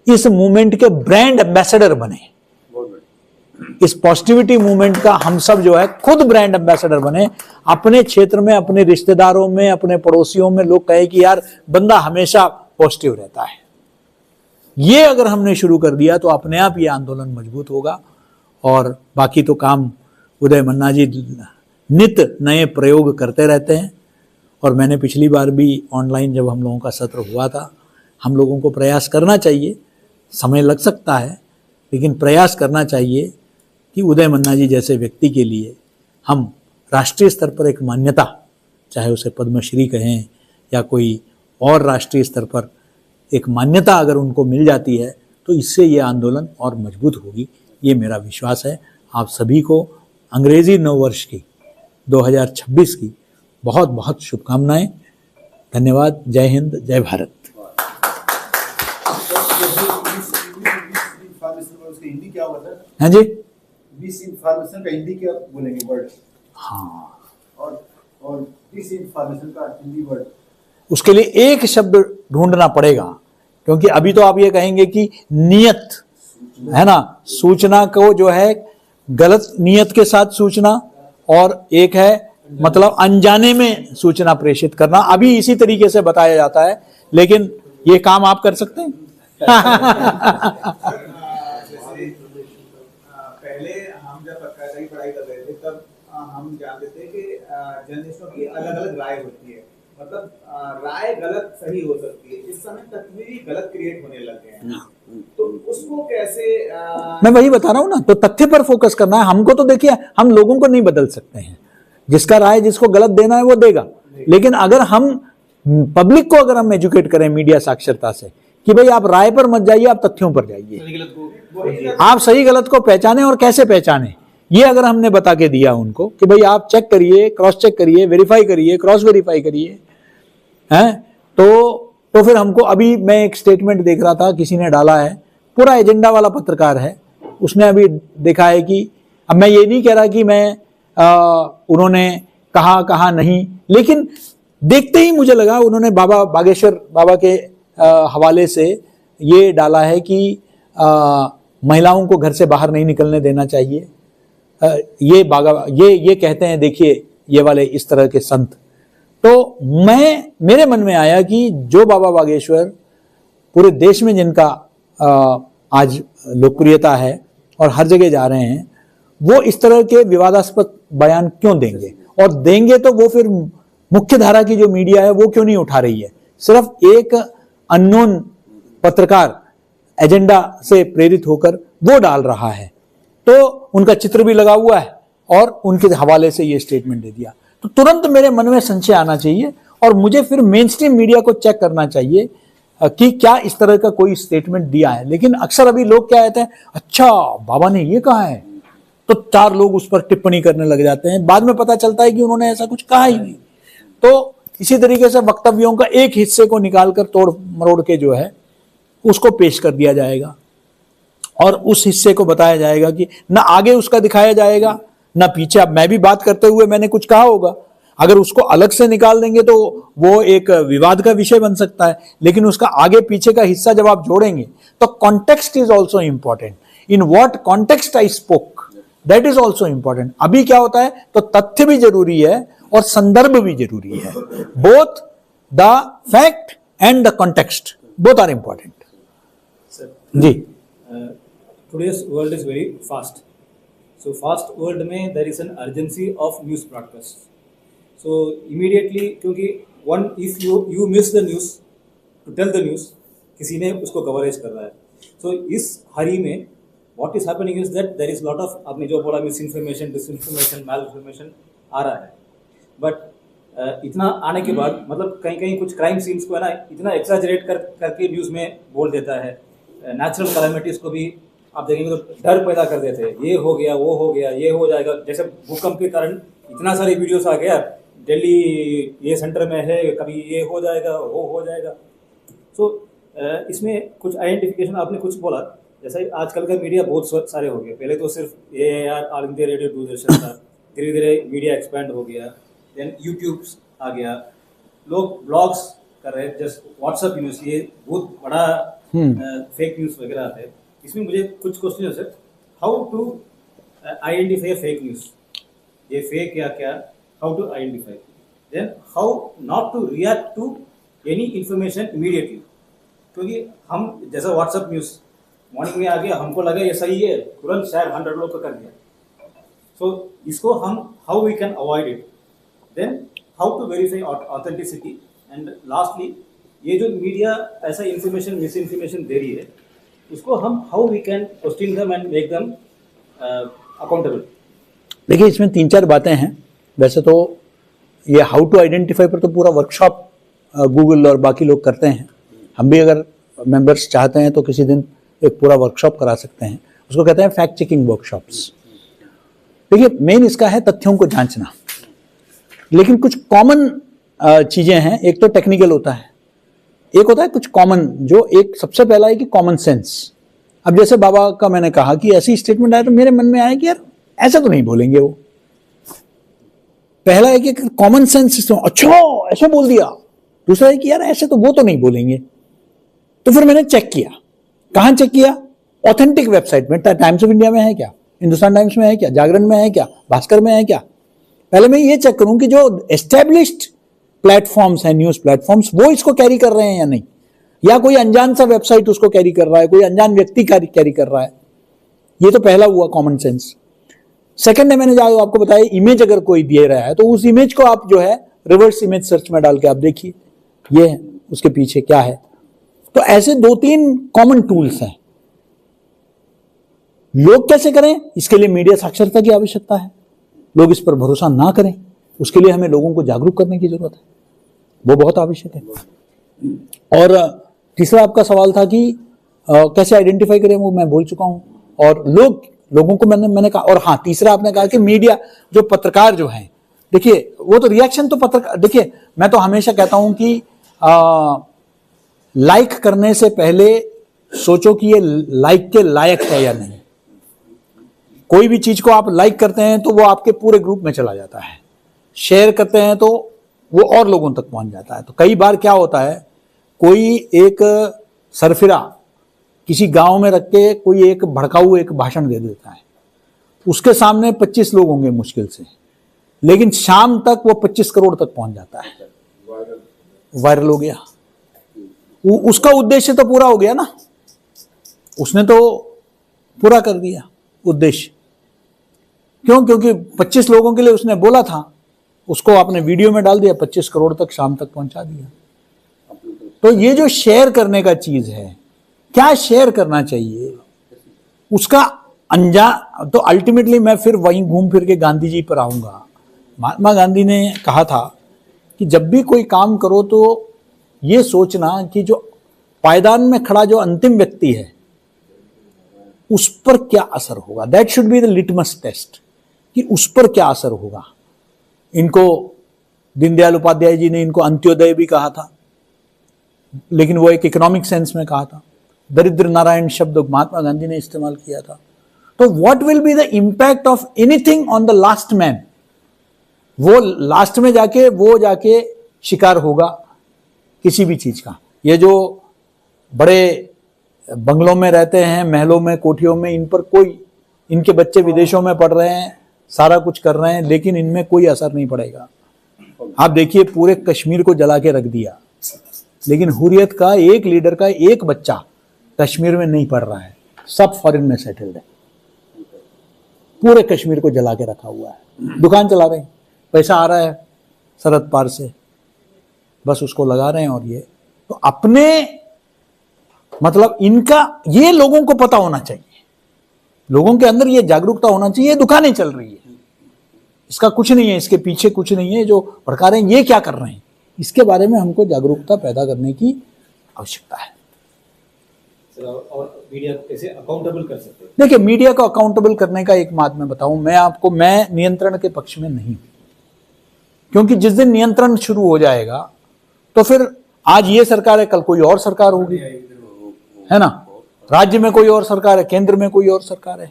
इस मूवमेंट के ब्रांड एम्बेसडर बने, इस पॉजिटिविटी मूवमेंट का हम सब जो है खुद ब्रांड एम्बेसडर बने। अपने क्षेत्र में, अपने रिश्तेदारों में, अपने पड़ोसियों में लोग कहे कि यार बंदा हमेशा पॉजिटिव रहता है। ये अगर हमने शुरू कर दिया तो अपने आप ये आंदोलन मजबूत होगा। और बाकी तो काम उदय मन्ना जी नित नए प्रयोग करते रहते हैं। और मैंने पिछली बार भी ऑनलाइन जब हम लोगों का सत्र हुआ था, हम लोगों को प्रयास करना चाहिए, समय लग सकता है लेकिन प्रयास करना चाहिए कि उदय मन्ना जी जैसे व्यक्ति के लिए हम राष्ट्रीय स्तर पर एक मान्यता, चाहे उसे पद्मश्री कहें या कोई और राष्ट्रीय स्तर पर एक मान्यता अगर उनको मिल जाती है तो इससे ये आंदोलन और मजबूत होगी, ये मेरा विश्वास है। आप सभी को अंग्रेजी नववर्ष की 2026 की बहुत बहुत शुभकामनाएं। धन्यवाद। जय हिंद, जय भारत। हिंदी क्या होता है? हाँ जी, डिसइंफॉर्मेशन का हिंदी क्या बोलेंगे वर्ड? हाँ, और डिसइंफॉर्मेशन का हिंदी वर्ड? उसके लिए एक शब्द ढूंढना पड़ेगा, क्योंकि अभी तो आप ये कहेंगे कि नियत है ना, सूचना को जो है गलत नियत के साथ सूचना, और एक है मतलब अनजाने में सूचना प्रेषित करना। अभी इसी तरीके से बताया जाता है, लेकिन ये काम आप कर सकते हैं। पहले हम जब पत्रकारिता की पढ़ाई कर रहे थे तब हम जानते थे कि जर्नलिस्टों की अलग अलग राय होती है, मतलब राय गलत सही हो सकती है। इस समय तथ्य भी गलत क्रिएट होने लग गए हैं, तो उसको कैसे मैं वही बता रहा हूं ना, तो तथ्य पर फोकस करना है हमको। तो देखिए, हम लोगों को नहीं बदल सकते हैं, जिसका राय जिसको गलत देना है वो देगा। लेकिन अगर हम पब्लिक को अगर हम एजुकेट करें मीडिया साक्षरता से कि भाई आप राय पर मत जाइए, आप तथ्यों पर जाइए, आप सही गलत को पहचाने और कैसे पहचाने, ये अगर हमने बता के दिया उनको कि भाई आप चेक करिए, क्रॉस चेक करिए, वेरीफाई करिए, क्रॉस वेरीफाई करिए, हैं, तो फिर हमको, अभी मैं एक स्टेटमेंट देख रहा था, किसी ने डाला है, पूरा एजेंडा वाला पत्रकार है, उसने अभी देखा है कि, अब मैं ये नहीं कह रहा कि मैं उन्होंने कहा नहीं, लेकिन देखते ही मुझे लगा उन्होंने बाबा बागेश्वर बाबा के हवाले से ये डाला है कि महिलाओं को घर से बाहर नहीं निकलने देना चाहिए। ये कहते हैं, देखिए ये वाले इस तरह के संत। तो मेरे मन में आया कि जो बाबा बागेश्वर पूरे देश में जिनका आज लोकप्रियता है और हर जगह जा रहे हैं, वो इस तरह के विवादास्पद बयान क्यों देंगे, और देंगे तो वो फिर मुख्य धारा की जो मीडिया है वो क्यों नहीं उठा रही है। सिर्फ एक अननोन पत्रकार एजेंडा से प्रेरित होकर वो डाल रहा है, तो उनका चित्र भी लगा हुआ है और उनके हवाले से ये स्टेटमेंट दे दिया, तो तुरंत मेरे मन में संशय आना चाहिए। और मुझे फिर मेन स्ट्रीम मीडिया को चेक करना चाहिए कि क्या इस तरह का कोई स्टेटमेंट दिया है। लेकिन अक्सर अभी लोग क्या कहते हैं, अच्छा बाबा ने ये कहा है, तो 4 लोग उस पर टिप्पणी करने लग जाते हैं, बाद में पता चलता है कि उन्होंने ऐसा कुछ कहा ही नहीं। तो इसी तरीके से वक्तव्यों का एक हिस्से को निकालकर तोड़ मरोड़ के जो है उसको पेश कर दिया जाएगा और उस हिस्से को बताया जाएगा कि ना आगे उसका दिखाया जाएगा ना पीछे। अब मैं भी बात करते हुए मैंने कुछ कहा होगा, अगर उसको अलग से निकाल देंगे तो वो एक विवाद का विषय बन सकता है, लेकिन उसका आगे पीछे का हिस्सा जब आप जोड़ेंगे तो context is also important, in what context I spoke, that is also important. अभी क्या होता है, तो तथ्य भी जरूरी है और संदर्भ भी जरूरी है, both the fact and the context both are important. जी, today's world is very fast. So fast world में there is an urgency of news broadcast. So immediately, क्योंकि one if you miss the news to tell the news, किसी ने उसको coverage कर रहा है। So इस हरी में what is happening is that there is lot of, आपने जो बोला मिस इन्फॉर्मेशन, डिसइन्फॉर्मेशन, मैल इन्फॉर्मेशन आ रहा है, बट इतना आने के बाद मतलब कहीं कहीं कुछ क्राइम सीन्स को है ना इतना एक्सैजरेट करके न्यूज़ में बोल देता है। नेचुरल कैलामिटीज को भी आप देखेंगे तो डर पैदा कर देते हैं, ये हो गया, वो हो गया, ये हो जाएगा। जैसे भूकंप के कारण इतना सारे वीडियोस आ गया, दिल्ली ये सेंटर में है, कभी ये हो जाएगा, वो हो जाएगा। सो इसमें कुछ आइडेंटिफिकेशन आपने कुछ बोला, जैसे आजकल का मीडिया बहुत सारे हो गए। पहले तो सिर्फ AIR all India radio Doordarshan था, धीरे धीरे मीडिया एक्सपैंड हो गया, देन यूट्यूब आ गया, लोग ब्लॉग्स कर रहे हैं, जस्ट व्हाट्सएप न्यूज़, ये बहुत बड़ा फेक न्यूज़ वगैरह आते हैं। इसमें मुझे कुछ क्वेश्चन है sir, how to identify fake news, ये फेक या क्या, how to identify, then how not to react to any information immediately, क्योंकि हम जैसा व्हाट्सएप न्यूज़ मॉर्निंग में आ गया, हमको लगा ये सही है, तुरंत शायद 100 लोग का कर दिया। सो इसको हम how we can avoid it, then how to verify authenticity, and lastly ये जो मीडिया ऐसा इंफॉर्मेशन मिस इन्फॉर्मेशन दे रही है, उसको हम how we can question them and make them accountable. देखिए इसमें 3-4 बातें हैं। वैसे तो ये हाउ टू आइडेंटिफाई पर तो पूरा वर्कशॉप गूगल और बाकी लोग करते हैं। हम भी अगर मेंबर्स चाहते हैं तो किसी दिन एक पूरा वर्कशॉप करा सकते हैं, उसको कहते हैं फैक्ट चेकिंग वर्कशॉप्स। देखिए मेन इसका है तथ्यों को जांचना, लेकिन कुछ कॉमन चीजें हैं। एक तो टेक्निकल होता है, एक होता है कुछ कॉमन, जो एक सबसे पहला है कि कॉमन सेंस। अब जैसे बाबा का मैंने कहा कि ऐसी स्टेटमेंट आया तो मेरे मन में आया कि यार ऐसा तो नहीं बोलेंगे वो। पहला है कि कॉमन सेंस, अच्छा ऐसा बोल दिया। दूसरा है कि यार ऐसे तो वो तो नहीं बोलेंगे। तो फिर मैंने चेक किया, कहां चेक किया, ऑथेंटिक वेबसाइट में। टाइम्स ऑफ इंडिया में है क्या, हिंदुस्तान टाइम्स में है क्या, जागरण में है क्या, भास्कर में है क्या। पहले मैं ये चेक करूं कि जो एस्टेब्लिश्ड प्लेटफॉर्म्स हैं, न्यूज प्लेटफॉर्म्स, वो इसको कैरी कर रहे हैं या नहीं, या कोई अनजान सा वेबसाइट उसको कैरी कर रहा है, कोई अनजान व्यक्ति कैरी कर रहा है। ये तो पहला हुआ कॉमन सेंस। सेकंड है, मैंने जो आपको बताया, इमेज अगर कोई दे रहा है तो उस इमेज को आप जो है रिवर्स इमेज सर्च में डाल के आप देखिए ये है, उसके पीछे क्या है। तो ऐसे 2-3 कॉमन टूल्स हैं। लोग कैसे करें, इसके लिए मीडिया साक्षरता की आवश्यकता है। लोग इस पर भरोसा ना करें, उसके लिए हमें लोगों को जागरूक करने की जरूरत है, वो बहुत आवश्यक है। और तीसरा आपका सवाल था कि कैसे आइडेंटिफाई करें, वो मैं बोल चुका हूं। और लोगों को मैंने कहा। और हाँ, तीसरा आपने कहा कि मीडिया, जो पत्रकार जो हैं, देखिए वो तो रिएक्शन तो पत्रकार, देखिए मैं तो हमेशा कहता हूं कि लाइक करने से पहले सोचो कि ये लाइक के लायक है या नहीं। कोई भी चीज को आप लाइक करते हैं तो वो आपके पूरे ग्रुप में चला जाता है, शेयर करते हैं तो वो और लोगों तक पहुंच जाता है। तो कई बार क्या होता है, कोई एक सरफिरा किसी गांव में रख के कोई एक भड़काऊ एक भाषण दे देता है, उसके सामने 25 लोग होंगे मुश्किल से, लेकिन शाम तक वो 25 करोड़ तक पहुंच जाता है, वायरल हो गया। उसका उद्देश्य तो पूरा हो गया ना, उसने तो पूरा कर दिया उद्देश्य। क्यों? क्योंकि 25 लोगों के लिए उसने बोला था, उसको आपने वीडियो में डाल दिया, 25 करोड़ तक शाम तक पहुंचा दिया। तो ये जो शेयर करने का चीज है, क्या शेयर करना चाहिए उसका अनजान, तो अल्टीमेटली मैं फिर वहीं घूम फिर के गांधी जी पर आऊंगा। महात्मा गांधी ने कहा था कि जब भी कोई काम करो तो ये सोचना कि जो पायदान में खड़ा जो अंतिम व्यक्ति है उस पर क्या असर होगा। That should be the litmus test कि उस पर क्या असर होगा। इनको दीनदयाल उपाध्याय जी ने इनको अंत्योदय भी कहा था, लेकिन वो एक इकोनॉमिक सेंस में कहा था। दरिद्र नारायण शब्द महात्मा गांधी ने इस्तेमाल किया था। तो what will be the impact of anything on the last man, वो लास्ट में जाके शिकार होगा किसी भी चीज का। ये जो बड़े बंगलों में रहते हैं, महलों में, कोठियों में, इन पर कोई, इनके बच्चे विदेशों में पढ़ रहे हैं, सारा कुछ कर रहे हैं, लेकिन इनमें कोई असर नहीं पड़ेगा। आप देखिए पूरे कश्मीर को जला के रख दिया, लेकिन हुर्रियत का एक लीडर का एक बच्चा कश्मीर में नहीं पढ़ रहा है, सब फॉरेन में सेटल्ड है। पूरे कश्मीर को जला के रखा हुआ है, दुकान चला रहे हैं, पैसा आ रहा है सरहद पार से, बस उसको लगा रहे हैं। और ये तो अपने मतलब इनका ये लोगों को पता होना चाहिए, लोगों के अंदर ये जागरूकता होना चाहिए। दुकानें चल रही है, इसका कुछ नहीं है, इसके पीछे कुछ नहीं है, जो भड़का रहे हैं ये क्या कर रहे हैं, इसके बारे में हमको जागरूकता पैदा करने की आवश्यकता है। और मीडिया कैसे अकाउंटेबल कर सकते हैं? देखिए, मीडिया को अकाउंटेबल करने का एक बात मैं बताऊं, मैं नियंत्रण के पक्ष में नहीं हूं, क्योंकि जिस दिन नियंत्रण शुरू हो जाएगा तो फिर आज ये सरकार है, कल कोई और सरकार होगी, है ना। राज्य में कोई और सरकार है, केंद्र में कोई और सरकार है।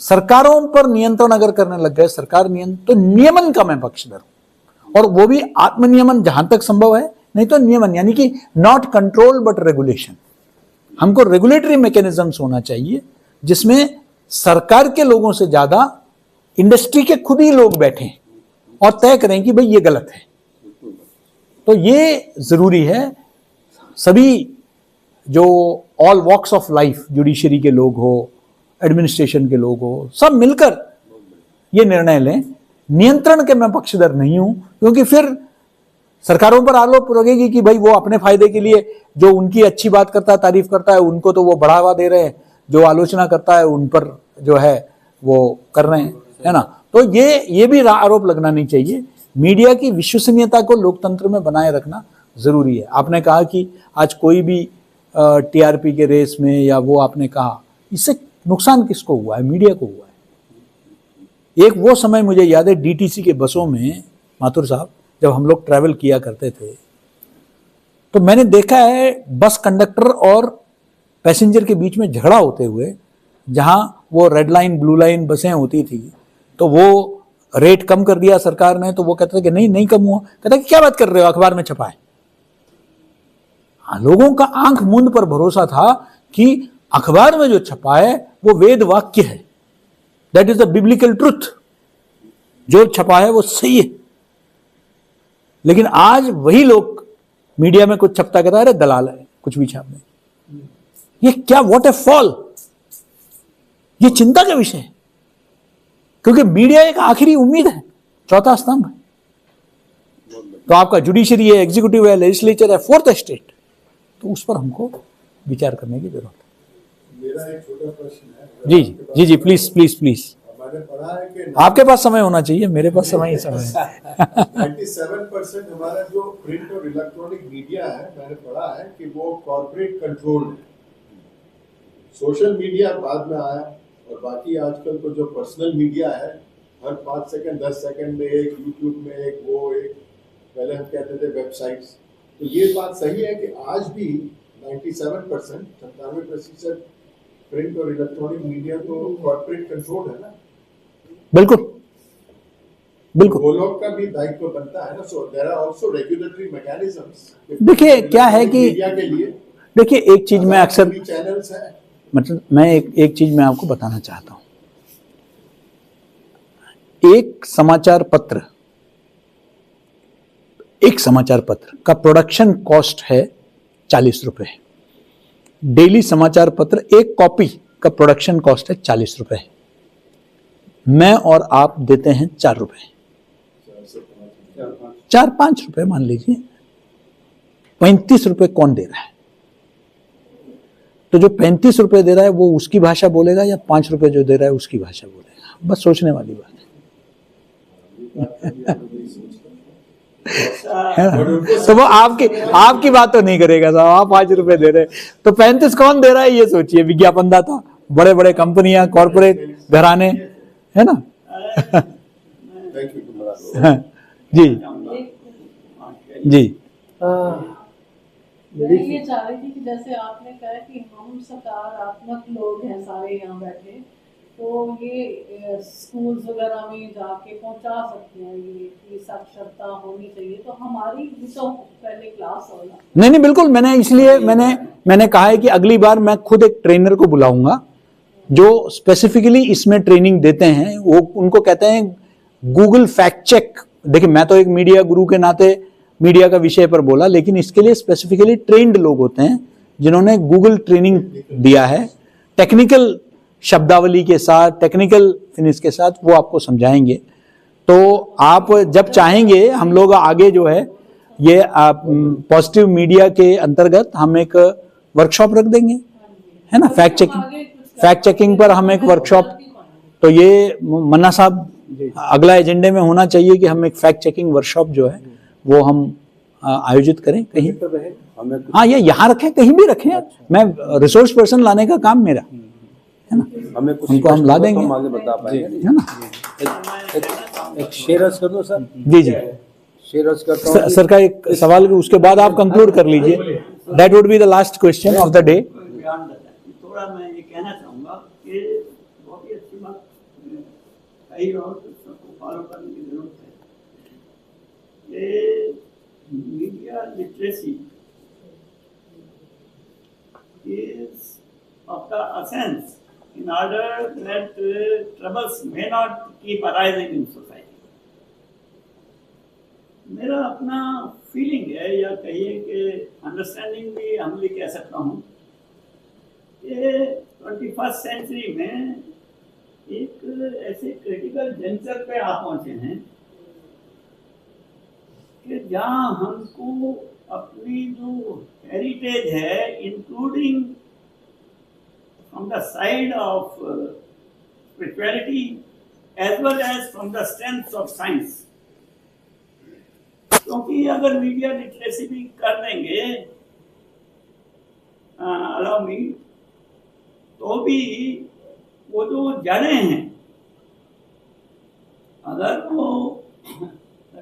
सरकारों पर नियंत्रण अगर करने लग गए सरकार तो नियमन का मैं पक्षधर हूं, और वो भी आत्मनियमन जहां तक संभव है, नहीं तो नियमन, यानी कि नॉट कंट्रोल बट रेगुलेशन। हमको रेगुलेटरी मैकेनिज्म्स होना चाहिए जिसमें सरकार के लोगों से ज्यादा इंडस्ट्री के खुद ही लोग बैठे और तय करें कि भाई ये गलत है। तो ये जरूरी है, सभी जो all walks of life, judiciary के लोग हो, एडमिनिस्ट्रेशन के लोग हो, सब मिलकर ये निर्णय लें। नियंत्रण के मैं पक्षधर नहीं हूं, क्योंकि फिर सरकारों पर आरोप लगेगी कि भाई वो अपने फायदे के लिए, जो उनकी अच्छी बात करता है, तारीफ करता है, उनको तो वो बढ़ावा दे रहे हैं, जो आलोचना करता है उन पर जो है वो कर रहे हैं, है ना। तो ये भी आरोप लगना नहीं चाहिए। मीडिया की विश्वसनीयता को लोकतंत्र में बनाए रखना जरूरी है। आपने कहा कि आज कोई भी टीआरपी के रेस में, या वो आपने कहा, इससे नुकसान किसको हुआ है? मीडिया को हुआ है। एक वो समय मुझे याद है, डीटीसी के बसों में, माथुर साहब, जब हम लोग ट्रैवल किया करते थे, तो मैंने देखा है बस कंडक्टर और पैसेंजर के बीच में झगड़ा होते हुए, जहां वो रेड लाइन ब्लू लाइन बसें होती थी, तो वो रेट कम कर दिया सरकार ने, तो वो कहते थे कि नहीं कम हुआ। कहता कि क्या बात कर रहे हो, अखबार में छपा है। हाँ, लोगों का आंख मूंद पर भरोसा था कि अखबार में जो छपा है वो वेद वाक्य है, that is the biblical truth, जो छपा है वो सही है। लेकिन आज वही लोग मीडिया में कुछ छपता कहता है, अरे दलाल है, कुछ भी छाप नहीं। ये क्या, व्हाट ए फॉल, ये चिंता का विषय है, क्योंकि मीडिया एक आखिरी उम्मीद है, चौथा स्तंभ है। तो आपका जुडिशरी है, एग्जीक्यूटिव है, लेजिस्लेचर है, फोर्थ स्टेट, तो उस पर हमको विचार करने की जरूरत है। मेरा एक छोटा प्रश्न है। जी, प्लीज। मैंने पढ़ा है कि आपके पास समय होना चाहिए, मेरे पास समय ही समय है। 97% हमारा जो प्रिंट और इलेक्ट्रॉनिक मीडिया है, मैंने पढ़ा है कि वो कॉर्पोरेट कंट्रोल है। सोशल मीडिया बाद में आया, और बाकी आजकल तो जो पर्सनल मीडिया है, हर 5 सेकंड 10 सेकंड में एक, यूट्यूब में एक, वो एक, पहले हम कहते थे वेबसाइट्स। तो ये बात सही है कि आज भी 97% प्रिंट और इलेक्ट्रॉनिक मीडिया तो कॉर्पोरेट कंट्रोल है ना। बिल्कुल। वो लोग का भी दायित्व बनता है ना। So there are also regulatory mechanisms. देखिए क्या है कि मीडिया के लिए, देखिए एक चीज मैं अक्सर, चैनल्स है, मतलब मैं एक चीज मैं आपको बताना चाहता हूं। एक समाचार पत्र का प्रोडक्शन कॉस्ट है 40 रुपए। डेली समाचार पत्र एक कॉपी का प्रोडक्शन कॉस्ट है 40 रुपए। मैं और आप देते हैं 4 रुपए, 4-5 रुपए मान लीजिए। 35 रुपए कौन दे रहा है? तो जो 35 रुपए दे रहा है वो उसकी भाषा बोलेगा, या 5 रुपए जो दे रहा है उसकी भाषा बोलेगा? बस सोचने वाली बात है। है ना? तो वो आपकी बात तो नहीं करेगा साहब, आप 5 रुपए दे रहे, तो 35 कौन दे रहा है ये सोचिए। विज्ञापनदाता, बड़े बड़े कंपनियां, कॉर्पोरेट घराने, है ना? Thank you. हाँ, जी जी। मैं ये चाह रही थी कि जैसे आपने कहा कि हम सकारात्मक लोग हैं सारे यहाँ बैठे, तो ये स्कूल्स वगैरह में जाके पहुंचा सकते हैं ये कि साक्षरता होनी चाहिए, तो हमारी भी तो पहले क्लास होगा। नहीं बिल्कुल, मैंने इसलिए मैंने कहा है कि अगली बार मैं खुद एक ट्रेनर को बुलाऊंगा जो स्पेसिफिकली इसमें ट्रेनिंग देते हैं। वो उनको कहते हैं गूगल फैक्ट चेक। देखिए, मैं तो एक मीडिया गुरु के नाते मीडिया का विषय पर बोला, लेकिन इसके लिए स्पेसिफिकली ट्रेंड लोग होते हैं जिन्होंने गूगल ट्रेनिंग दिया है, टेक्निकल शब्दावली के साथ, टेक्निकल फिनिश के साथ, वो आपको समझाएंगे। तो आप जब चाहेंगे, हम लोग आगे जो है ये पॉजिटिव मीडिया के अंतर्गत हम एक वर्कशॉप रख देंगे, है ना? फैक्ट चेकिंग पर हम एक वर्कशॉप, तो ये मन्ना साहब अगला एजेंडे में होना चाहिए कि हम एक फैक्ट चेकिंग वर्कशॉप जो है वो हम आयोजित करें कहीं। हाँ, ये यहाँ रखें, कहीं भी रखें, मैं रिसोर्स पर्सन लाने का काम मेरा है ना, हमें कुछ उनको हम ला देंगे, हम आगे बता पाएंगे, है ना? एक शेयर कर दो सर। जी जी, शेयर करता हूँ सर का एक सवाल, उसके बाद आप कंक्लूड कर लीजिए। That would be the last question of the day. थोड़ा मैं ये कहना चाहूँगा कि बहुत ही अच्छी बात कही और सबको फॉलो करने की जरूरत है। ये media literacy is of the essence in order that troubles may not keep arising in society. मेरा अपना फीलिंग है, या कहिए कि अंडरस्टैंडिंग भी हमली कह सकता हूँ, कि 21st सेंचुरी में एक ऐसे क्रिटिकल जंक्शन पे आप पहुँचे हैं कि जहाँ हमको अपनी जो हेरिटेज है, including from the side of spirituality as well as from the strength of science, क्योंकि अगर मीडिया लिटरेसी भी कर देंगे, अलाउ मी, तो भी वो जो जड़ें हैं, अगर वो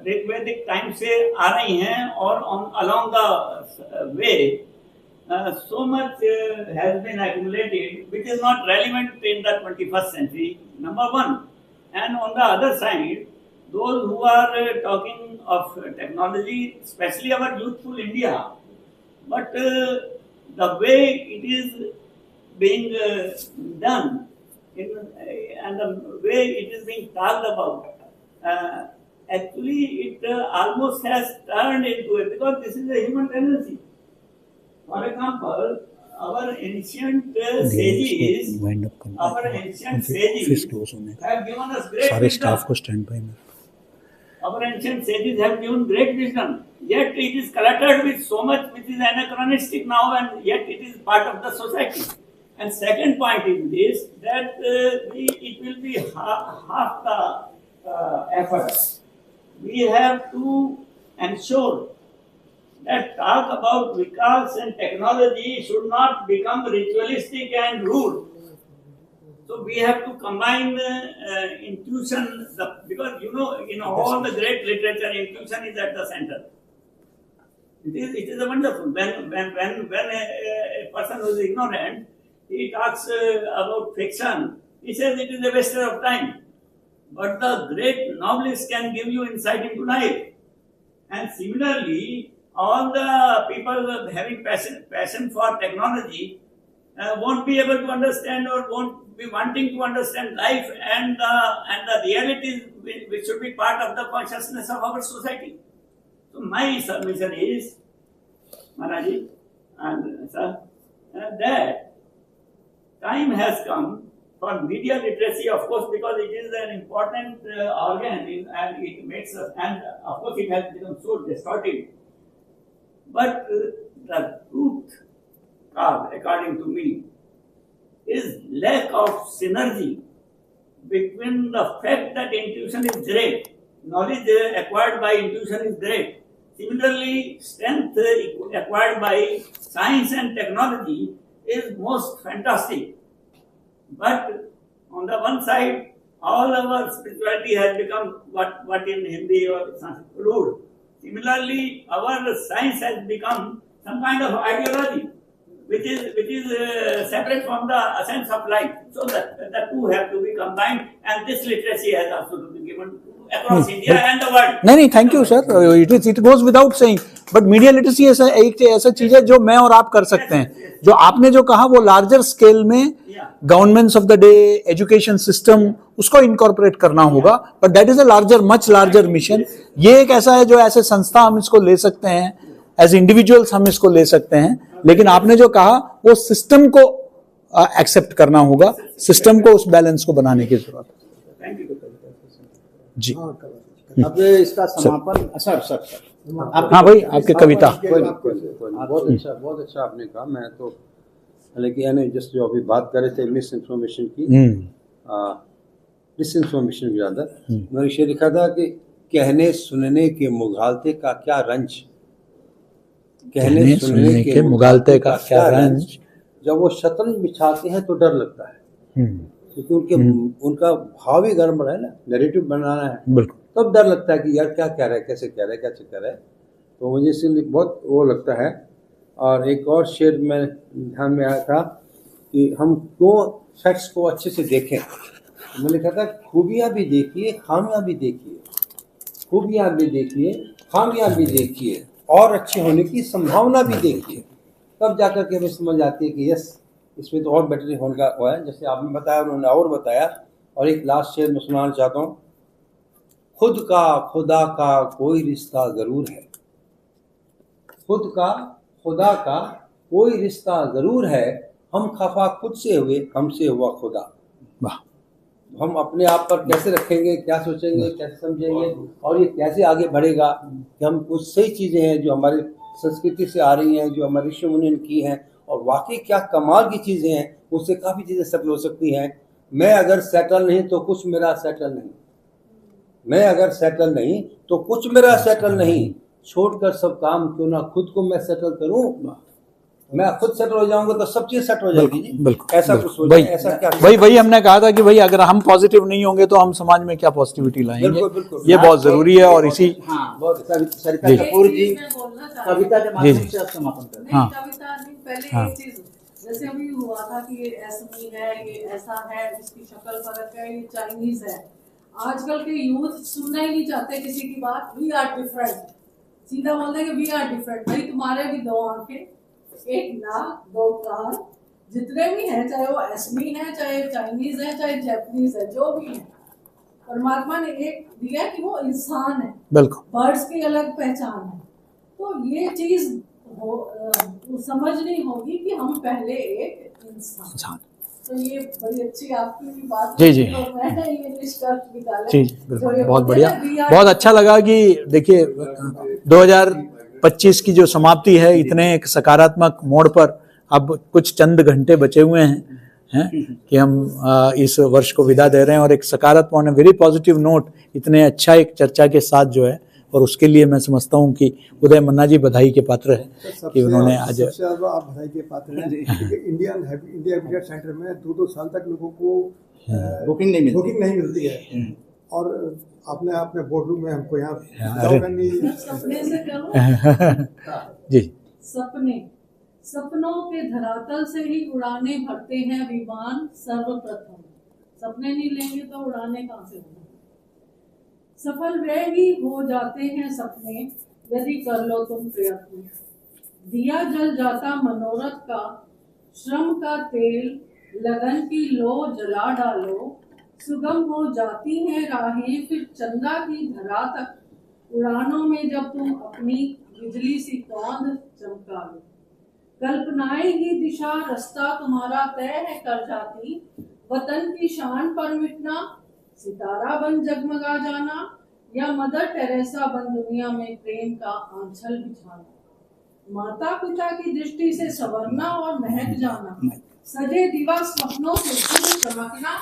ऋग्वैदिक टाइम से आ रही हैं और on along the way so much has been accumulated which is not relevant in the 21st century, number one. And on the other side, those who are talking of technology, especially our youthful India, but the way it is being done and the way it is being talked about, actually it almost has turned into it, because this is a human tendency. For example, our ancient sages have given us great wisdom. Our ancient sages have given great wisdom, yet it is cluttered with so much which is anachronistic now, and yet it is part of the society. And second point is this, that it will be half the effort. We have to ensure that talk about Vikas and technology should not become ritualistic and rude. So we have to combine intuition, because in all the great literature, intuition is at the center. It is a wonderful. When a person who is ignorant, he talks about fiction, he says it is a waste of time. But the great novelists can give you insight into life. And similarly, all the people having passion for technology won't be able to understand or won't be wanting to understand life and the realities which should be part of the consciousness of our society. So my submission is, Maharaji and sir, that time has come for media literacy, of course, because it is an important organ and it makes us, and of course it has become so distorted. But the truth, according to me, is lack of synergy between the fact that intuition is great, knowledge acquired by intuition is great. Similarly, strength acquired by science and technology is most fantastic. But on the one side, all our spirituality has become what in Hindi or Sanskrit rude. Similarly, our science has become some kind of ideology, which is separate from the essence of life. So the two have to be combined, and this literacy has also to be given across India and the world. नहीं thank you sir, it goes without saying, but media literacy ऐसा चीज है जो मैं और आप कर सकते हैं. जो आपने जो कहा वो लार्जर स्केल में governments of the day, education system, उसको इनकॉर्पोरेट करना होगा, but that is a larger, much larger mission. ये एक ऐसा है जो ऐसे संस्था हम इसको ले सकते हैं, एज इंडिविजुअल्स हम इसको ले सकते हैं, लेकिन आपने जो कहा वो सिस्टम को एक्सेप्ट करना होगा, सिस्टम को उस बैलेंस को बनाने की जरूरत है. जी अब इसका समापन सर हाँ भाई, आपकी कविता. बहुत अच्छा आपने कहा. मैं तो हालांकि जस्ट जो अभी बात कर रहे थे मिस इन्फॉर्मेशन की, मिस इन्फॉर्मेशन की ज़्यादा, मैंने ये लिखा था कि कहने सुनने के मुगालते का क्या रंज, कहने सुनने के मुगालते का क्या रंज. जब वो शतरंज बिछाते हैं तो डर लगता है, क्योंकि उनका भाव ही गर्म रहा है ना, नैरेटिव बनाना है, तब डर लगता है कि यार क्या कह रहा है, कैसे कह रहा है, क्या कह रहा है. तो मुझे इसलिए बहुत वो लगता है. और एक और शेर में ध्यान में आया था कि हम क्यों फैक्ट्स को अच्छे से देखें. मैंने लिखा था खूबियाँ भी देखिए, खामियाँ भी देखिए, खूबियाँ भी देखिए, खामियाँ भी देखिए, और अच्छे होने की संभावना भी देखिए. तब जाकर के हमें समझ आती है कि यस, इसमें तो और बेटर होने का हुआ है, जैसे आपने बताया, उन्होंने और बताया. और एक लास्ट शेर में सुनाना चाहता हूँ. खुद का खुदा का कोई रिश्ता ज़रूर है, खुद का खुदा का कोई रिश्ता ज़रूर है, हम खफा खुद से हुए, हमसे हुआ खुदा. वाह. हम अपने आप पर कैसे रखेंगे, क्या सोचेंगे, कैसे समझेंगे, और ये कैसे आगे बढ़ेगा कि हम कुछ सही चीज़ें हैं जो हमारी संस्कृति से आ रही हैं, जो हमारे ऋषि मुनि ने की हैं, और वाकई क्या कमाल की चीज़ें हैं, उससे काफ़ी चीज़ें सेटल हो सकती हैं. मैं अगर सेटल नहीं तो कुछ मेरा सेटल नहीं, मैं अगर सेटल नहीं तो कुछ मेरा सेटल नहीं, छोड़कर सब काम क्यों ना खुद को मैं सेटल करूं. मैं खुद सेटल हो जाऊंगा तो सब चीज सेटल हो जाएगी. ऐसा कुछ हो जाए, ऐसा क्या वही हमने कहा था कि भाई अगर हम पॉजिटिव नहीं होंगे तो हम समाज में क्या पॉजिटिविटी लाएंगे. ये बहुत जरूरी है. और इसी सरिता कपूर जी कविता के माध्यम से आप समापन करें. हाँ, कविता नहीं, पहले एक चीज जैसे अभी हुआ था कि ये ऐसा है, ये ऐसा है, इसकी शक्ल फर्क है, ये चाइनीज है. आजकल के यूथ सुनना ही नहीं चाहते किसी की बात. वी आर डिफरेंट, सीधा बोलते हैं कि वी आर डिफरेंट. भाई तुम्हारे भी दो आंखें, एक नाक, दो कान, जितने भी हैं, चाहे वो एस्मी है, चाहे चाइनीज है, चाहे जापानीज है, जो भी है, परमात्मा ने एक दिया कि वो इंसान है. बिल्कुल. बर्ड्स की अलग पहचान है. तो ये चीज समझनी होगी कि हम पहले एक इंसान. तो ये बड़ी अच्छी आपकी भी बात. जी. तो मैंने ये निष्कर्ष निकाला. जी बिल्कुल, बहुत बढ़िया, बहुत अच्छा लगा कि देखिए 2025 की जो समाप्ति है, इतने एक सकारात्मक मोड़ पर अब कुछ चंद घंटे बचे हुए हैं कि हम इस वर्ष को विदा दे रहे हैं, और एक सकारात्मक, वेरी पॉजिटिव नोट, इतने अच्छा एक चर्चा के साथ जो है, और उसके लिए मैं समझता हूँ कि उदय मन्ना जी बधाई के पात्र हैं कि उन्होंने आज सबसे ज़्यादा आप बधाई के पात्र हैं. इंडिया हैबिटेट सेंटर में 2-2 साल तक लोगों को बुकिंग नहीं मिलती है. और आपने अपने बोर्ड रूम में हमको यहाँ सपने से करो. जी. सपनों के धरातल से ही उड़ाने भरते हैं विमान सर्वप्रथम. सपने नहीं लेंगे तो उड़ाने कहाँ से होंगे. सफल वे ही हो जाते हैं सपने यदि कर लो तुम प्रयत्न. दिया जल जाता मनोरथ का, श्रम का तेल लगन की लो जला डालो. सुगम हो जाती हैं राहें फिर चंदा की धरा तक. उड़ानों में जब तुम अपनी बिजली सी तौंद चमका लो. कल्पनाएं ही दिशा रास्ता तुम्हारा तय है कर जाती. वतन की शान पर मिटना, सितारा बन जगमगा जाना, या मदर टेरेसा बन दुनिया में प्रेम का आंचल बिछाना. माता पिता की दृष्टि से संवरना और महक जाना. सजे दिवा स्वप्नों से चमकना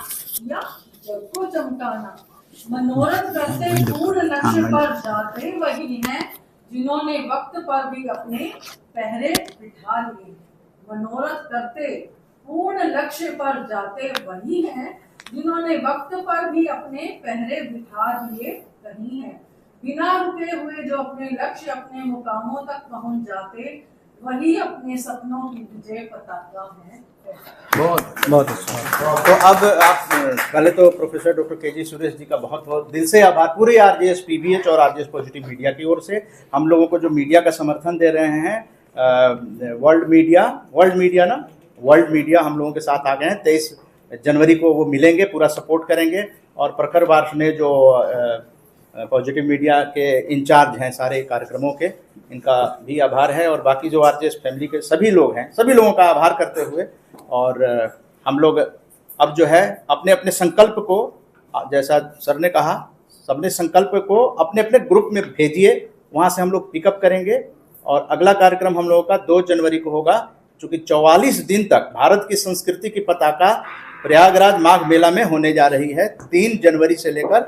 या जग को चमकाना. मनोरथ करते पूर्ण लक्ष्य पर जाते वही हैं जिन्होंने वक्त पर भी अपने पहरे बिठा लिए। मनोरथ करते पूर्ण लक्ष्य पर जाते वही हैं जिन्होंने वक्त पर भी अपने पहरे बिठा लिए कहीं है। बिना रुके हुए जो अपने लक्ष्य अपने मुकामों तक पहुंच जाते वही अपने सपनों की विजय पताका है। बहुत अच्छा। तो अब आप पहले तो professor doctor K G. Suresh ji का बहुत बहुत दिल से आभार, पूरे आरजेएस पीबीएच और आरजेएस पॉजिटिव मीडिया की ओर से हम लोगों को जो मीडिया का समर्थन दे रहे हैं। वर्ल्ड मीडिया हम लोगों के साथ आ गए हैं। 23 जनवरी को वो मिलेंगे, पूरा सपोर्ट करेंगे। और प्रखर वार्ष ने जो पॉजिटिव मीडिया के इंचार्ज हैं सारे कार्यक्रमों के, इनका भी आभार है। और बाकी जो आरजेएस फैमिली के सभी लोग हैं, सभी लोगों का आभार करते हुए, और हम लोग अब जो है अपने अपने संकल्प को, जैसा सर ने कहा, सबने संकल्प को अपने अपने ग्रुप में भेजिए, वहाँ से हम लोग पिकअप करेंगे। और अगला कार्यक्रम हम लोगों का 2 जनवरी को होगा, चूँकि 44 दिन तक भारत की संस्कृति की पताका प्रयागराज माघ मेला में होने जा रही है, 3 जनवरी से लेकर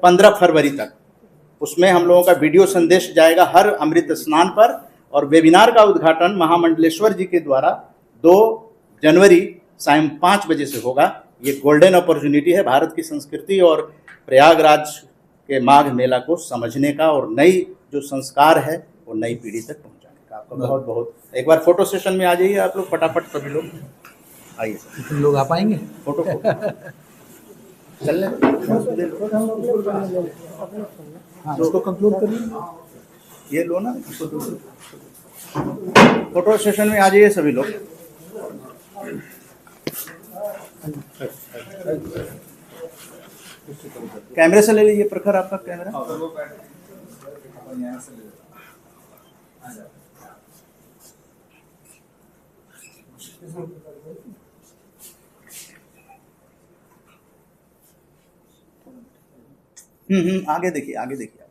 15 फरवरी तक। उसमें हम लोगों का वीडियो संदेश जाएगा हर अमृत स्नान पर, और वेबिनार का उद्घाटन महामंडलेश्वर जी के द्वारा 2 जनवरी सायं 5 बजे से होगा। ये गोल्डन अपॉर्चुनिटी है भारत की संस्कृति और प्रयागराज के माघ मेला को समझने का, और नई जो संस्कार है वो नई पीढ़ी तक पहुंचाने का। आपका बहुत बहुत एक बार फोटो सेशन में आ जाइए आप लोग फटाफट, सभी लोग आइए। तुम लोग आ पाएंगे फोटो चलने हाँ, इसको कंक्लूड करिए। ये लो ना, फोटो सेशन में आ जाइए सभी लोग। कैमरे से ले लीजिए प्रखर, आपका कैमरा। आगे देखिए, आगे देखिए।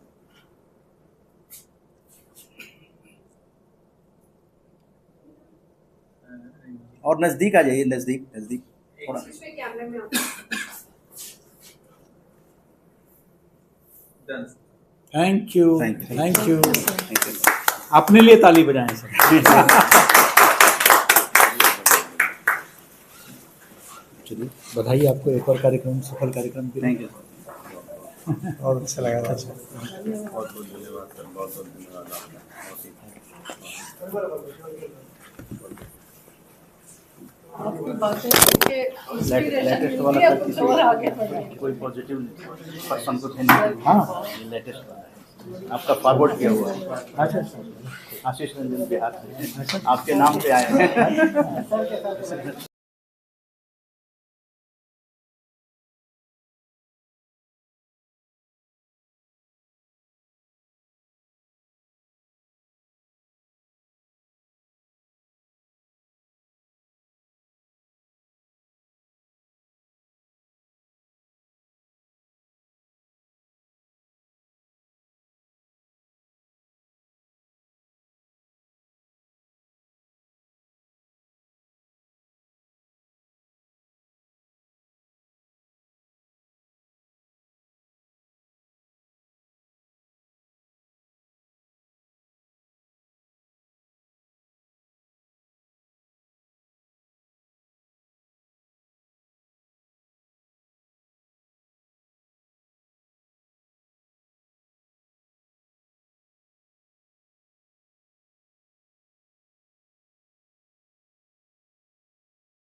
और नजदीक आ जाइए, नजदीक थोड़ा। Thank you. अपने लिए ताली बजाएं सर। चलिए, बधाई आपको एक और कार्यक्रम, सफल कार्यक्रम के लिए। Thank you. और अच्छा लगा। बहुत बहुत धन्यवाद सर, बहुत बहुत धन्यवाद आपकी बातें सुन के इंस्पिरेशन मिलती है, कुछ और आगे बढ़ेंगे। कोई पॉजिटिव पर्सन को देने। हाँ, ये लेटेस्ट वाला है, आपका फॉरवर्ड किया हुआ है। अच्छा, आशीष रंजन बिहार से आपके नाम पे आए हैं।